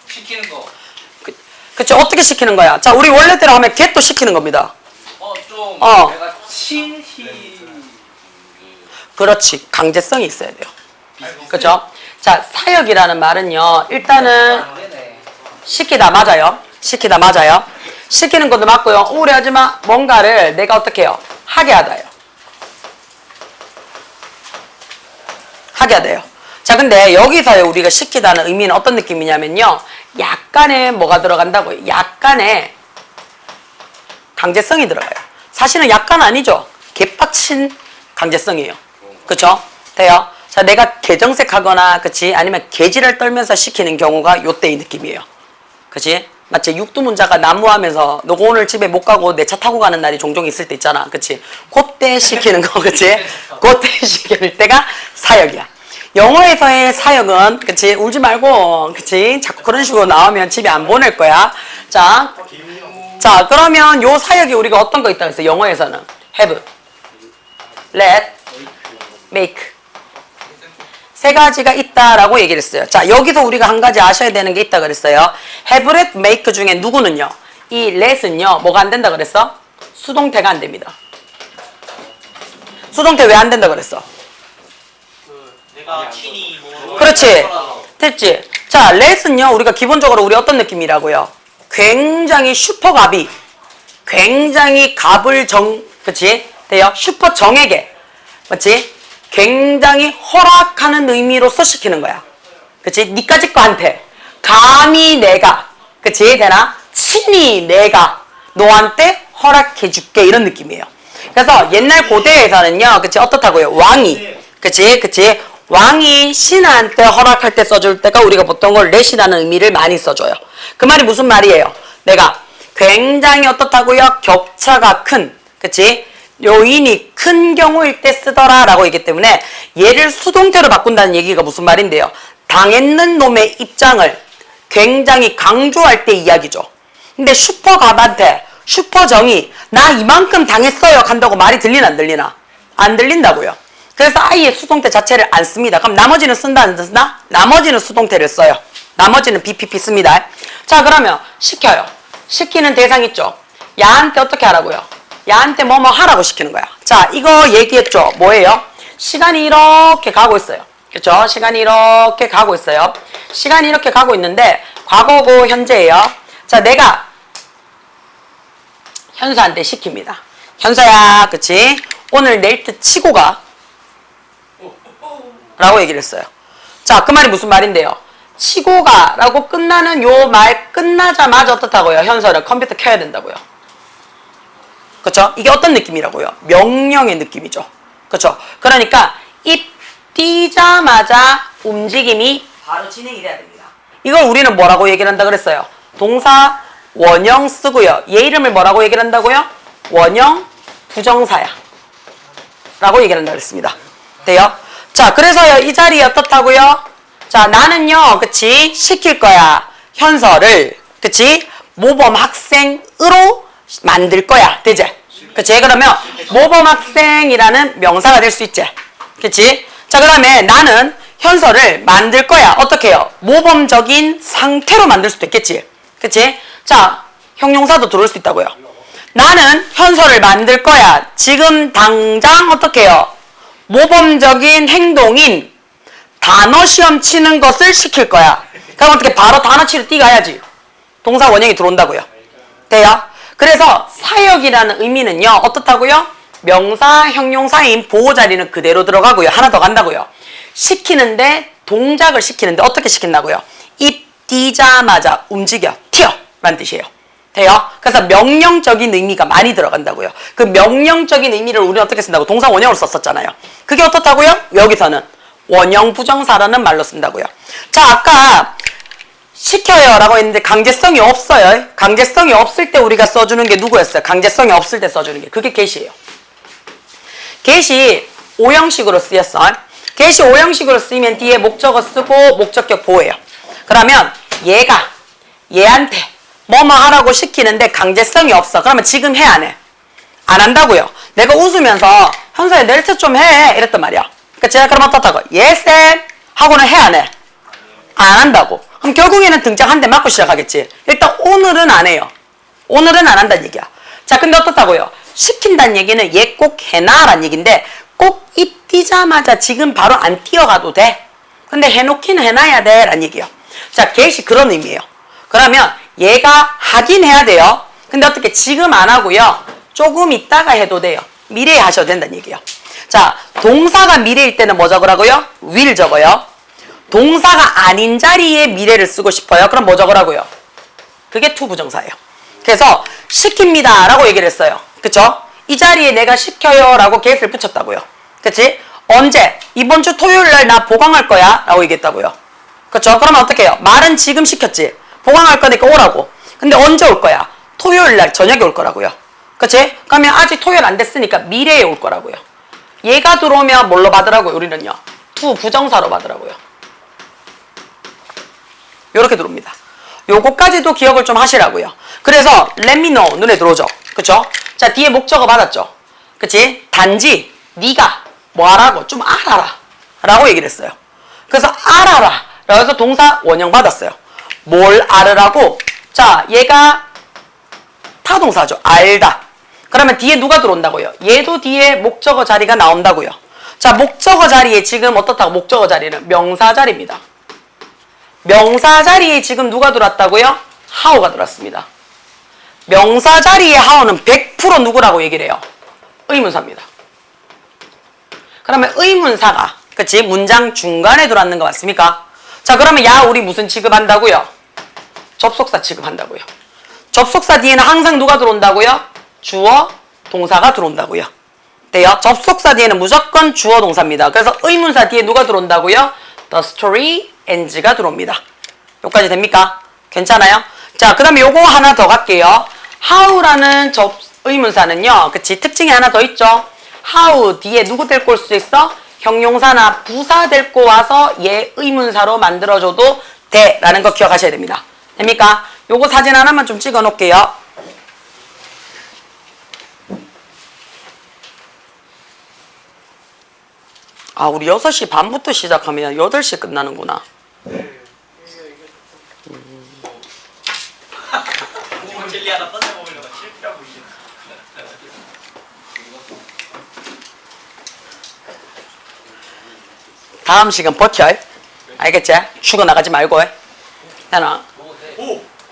시키는 거. 그치? 어떻게 시키는 거야? 자, 우리 원래대로 하면 get도 시키는 겁니다. 좀 어. 내가 친히 그렇지. 강제성이 있어야 돼요. 그죠? 자, 사역이라는 말은요, 일단은 시키다 맞아요. 시키다 맞아요. 시키는 것도 맞고요. 우울해하지 마. 뭔가를 내가 어떻게 해요? 하게 하다요. 하게 하다요. 자, 근데 여기서요, 우리가 시키다는 의미는 어떤 느낌이냐면요, 약간의 뭐가 들어간다고요? 약간의 강제성이 들어가요. 사실은 약간 아니죠. 개빡 친 강제성이에요. 그쵸? 돼요? 자, 내가 개정색하거나, 그치? 아니면 개지를 떨면서 시키는 경우가 요때의 느낌이에요. 그치? 맞지? 육두문자가 난무하면서 너 오늘 집에 못 가고 내 차 타고 가는 날이 종종 있을 때 있잖아. 그치? 그때 시키는 거, 그치? 그때 시킬 때가 사역이야. 영어에서의 사역은, 그치? 울지 말고, 그치? 자꾸 그런 식으로 나오면 집에 안 보낼 거야. 자, 그러면 요 사역이 우리가 어떤 거 있다고 했어요? 영어에서는 have, let, make. 세 가지가 있다라고 얘기를 했어요. 자, 여기서 우리가 한 가지 아셔야 되는 게 있다 그랬어요. have, let, make 중에 누구는요? 이 let은요, 뭐가 안 된다 그랬어? 수동태가 안 됩니다. 수동태 왜 안 된다 그랬어? 내가 친이 뭐 그렇지. 됐지? 자, let은요, 우리가 기본적으로 우리 어떤 느낌이라고요? 굉장히 슈퍼갑이, 굉장히 갑을 그치? 돼요? 슈퍼 정에게, 맞지? 굉장히 허락하는 의미로서 시키는 거야. 그치? 니까짓 거한테. 감히 내가. 그치? 되나? 친히 내가 너한테 허락해줄게. 이런 느낌이에요. 그래서 옛날 고대에서는요. 그치? 어떻다고요? 왕이. 그치? 왕이 신하한테 허락할 때 써줄 때가 우리가 보통 걸 let이라는 의미를 많이 써줘요. 그 말이 무슨 말이에요? 내가 굉장히 어떻다고요? 격차가 큰. 그치? 요인이 큰 경우일 때 쓰더라 라고 했기 때문에 얘를 수동태로 바꾼다는 얘기가 무슨 말인데요? 당했는 놈의 입장을 굉장히 강조할 때 이야기죠. 근데 슈퍼갑한테 슈퍼정이 나 이만큼 당했어요 한다고 말이 들리나 안 들리나? 안 들린다고요. 그래서 아예 수동태 자체를 안 씁니다. 그럼 나머지는 쓴다 안 쓴다? 나머지는 수동태를 써요. 나머지는 BPP 씁니다. 자, 그러면 시켜요. 시키는 대상 있죠? 야한테 어떻게 하라고요? 야한테 뭐뭐 하라고 시키는 거야. 자, 이거 얘기했죠? 뭐예요? 시간이 이렇게 가고 있어요. 그렇죠? 시간이 이렇게 가고 있어요. 시간이 이렇게 가고 있는데 과거고 현재예요. 자, 내가 현수한테 시킵니다. 현수야, 그치? 오늘 넬트 치고 가. 라고 얘기를 했어요. 자, 그 말이 무슨 말인데요? 치고 가 라고 끝나는 요 말 끝나자마자 어떻다고요? 현수는 컴퓨터 켜야 된다고요. 그쵸? 이게 어떤 느낌이라고요? 명령의 느낌이죠. 그쵸? 그러니까 입 뛰자마자 움직임이 바로 진행이 돼야 됩니다. 이걸 우리는 뭐라고 얘기를 한다 그랬어요? 동사 원형 쓰고요. 얘 이름을 뭐라고 얘기를 한다고요? 원형 부정사야. 라고 얘기를 한다 그랬습니다. 돼요? 자, 그래서요, 이 자리에 어떻다고요? 자, 나는요, 그치? 시킬 거야. 현서를, 그치? 모범 학생으로 만들 거야. 되지? 그치? 그러면 모범 학생이라는 명사가 될 수 있지? 그치? 자, 그 다음에 나는 현서를 만들 거야. 어떻게 해요? 모범적인 상태로 만들 수도 있겠지? 그치? 자, 형용사도 들어올 수 있다고요. 나는 현서를 만들 거야. 지금 당장 어떻게 해요? 모범적인 행동인 단어 시험 치는 것을 시킬 거야. 그럼 어떻게 바로 단어 치러 뛰가야지. 동사 원형이 들어온다고요. 돼요? 그래서 사역이라는 의미는요. 어떻다고요? 명사, 형용사인 보호 자리는 그대로 들어가고요. 하나 더 간다고요. 시키는데 동작을 시키는데 어떻게 시킨다고요? 입 뛰자마자 움직여, 튀어 라는 뜻이에요. 돼요? 그래서 명령적인 의미가 많이 들어간다고요. 그 명령적인 의미를 우리는 어떻게 쓴다고? 동사 원형으로 썼었잖아요. 그게 어떻다고요? 여기서는 원형 부정사라는 말로 쓴다고요. 자, 아까 시켜요 라고 했는데 강제성이 없어요. 강제성이 없을 때 우리가 써주는 게 누구였어요? 강제성이 없을 때 써주는 게. 그게 get이에요. get이 5형식으로 쓰였어. get이 5형식으로 쓰이면 뒤에 목적어 쓰고 목적격 보호해요. 그러면 얘가 얘한테 뭐뭐 하라고 시키는데 강제성이 없어. 그러면 지금 해, 안 해? 안 한다고요. 내가 웃으면서 현서야 넬트 좀 해 이랬단 말이야. 그러니까 제가 그럼 어떻다고? 예쌤 하고는 해, 안 해? 안 한다고. 그럼 결국에는 등짝 한 대 맞고 시작하겠지. 일단 오늘은 안 해요. 오늘은 안 한다는 얘기야. 자, 근데 어떻다고요? 시킨다는 얘기는 얘 꼭 해놔라는 얘기인데 꼭 입 뛰자마자 지금 바로 안 뛰어가도 돼. 근데 해놓기는 해놔야 돼 라는 얘기예요. 자, get이 그런 의미예요. 그러면 얘가 하긴 해야 돼요. 근데 어떻게 지금 안 하고요. 조금 있다가 해도 돼요. 미래에 하셔도 된다는 얘기예요. 자, 동사가 미래일 때는 뭐 적으라고요? will 적어요. 동사가 아닌 자리에 미래를 쓰고 싶어요. 그럼 뭐 적으라고요? 그게 to 부정사예요. 그래서 시킵니다 라고 얘기를 했어요. 그쵸? 이 자리에 내가 시켜요 라고 get을 붙였다고요. 그치? 언제? 이번 주 토요일날 나 보강할 거야 라고 얘기했다고요. 그쵸? 그러면 어떻게 해요? 말은 지금 시켰지. 보강할 거니까 오라고. 근데 언제 올 거야? 토요일날 저녁에 올 거라고요. 그치? 그러면 아직 토요일 안 됐으니까 미래에 올 거라고요. 얘가 들어오면 뭘로 받으라고요? 우리는요. to 부정사로 받으라고요. 요렇게 들어옵니다. 요거까지도 기억을 좀 하시라고요. 그래서 let me know 눈에 들어오죠. 그쵸? 자, 뒤에 목적어 받았죠. 그치? 단지 네가 뭐 하라고 좀 알아라 라고 얘기를 했어요. 그래서 알아라 라고 해서 동사 원형 받았어요. 뭘 알으라고? 자, 얘가 타동사죠. 알다. 그러면 뒤에 누가 들어온다고요? 얘도 뒤에 목적어 자리가 나온다고요. 자, 목적어 자리에 지금 어떻다고? 목적어 자리는 명사 자리입니다. 명사 자리에 지금 누가 들어왔다고요? how가 들어왔습니다. 명사 자리에 how는 100% 누구라고 얘기를 해요? 의문사입니다. 그러면 의문사가 그치? 문장 중간에 들어왔는 거 맞습니까? 자, 그러면 야 우리 무슨 취급한다고요? 접속사 취급한다고요. 접속사 뒤에는 항상 누가 들어온다고요? 주어, 동사가 들어온다고요. 돼요? 접속사 뒤에는 무조건 주어, 동사입니다. 그래서 의문사 뒤에 누가 들어온다고요? The story ends가 들어옵니다. 여기까지 됩니까? 괜찮아요? 자, 그 다음에 요거 하나 더 갈게요. how라는 의문사는요. 그치? 특징이 하나 더 있죠? how 뒤에 누구 데리고 올 수 있어? 형용사나 부사 데리고 와서 얘 의문사로 만들어줘도 돼. 라는 거 기억하셔야 됩니다. 됩니까? 요거 사진 하나만 좀 찍어 놓을게요. 아, 우리 6시 반부터 시작하면 8시 끝나는구나. 오징어 젤리 하나 던져 먹으려고 실패하고 있네. 다음 시간 버텨. 알겠지? 죽어 나가지 말고. 해나.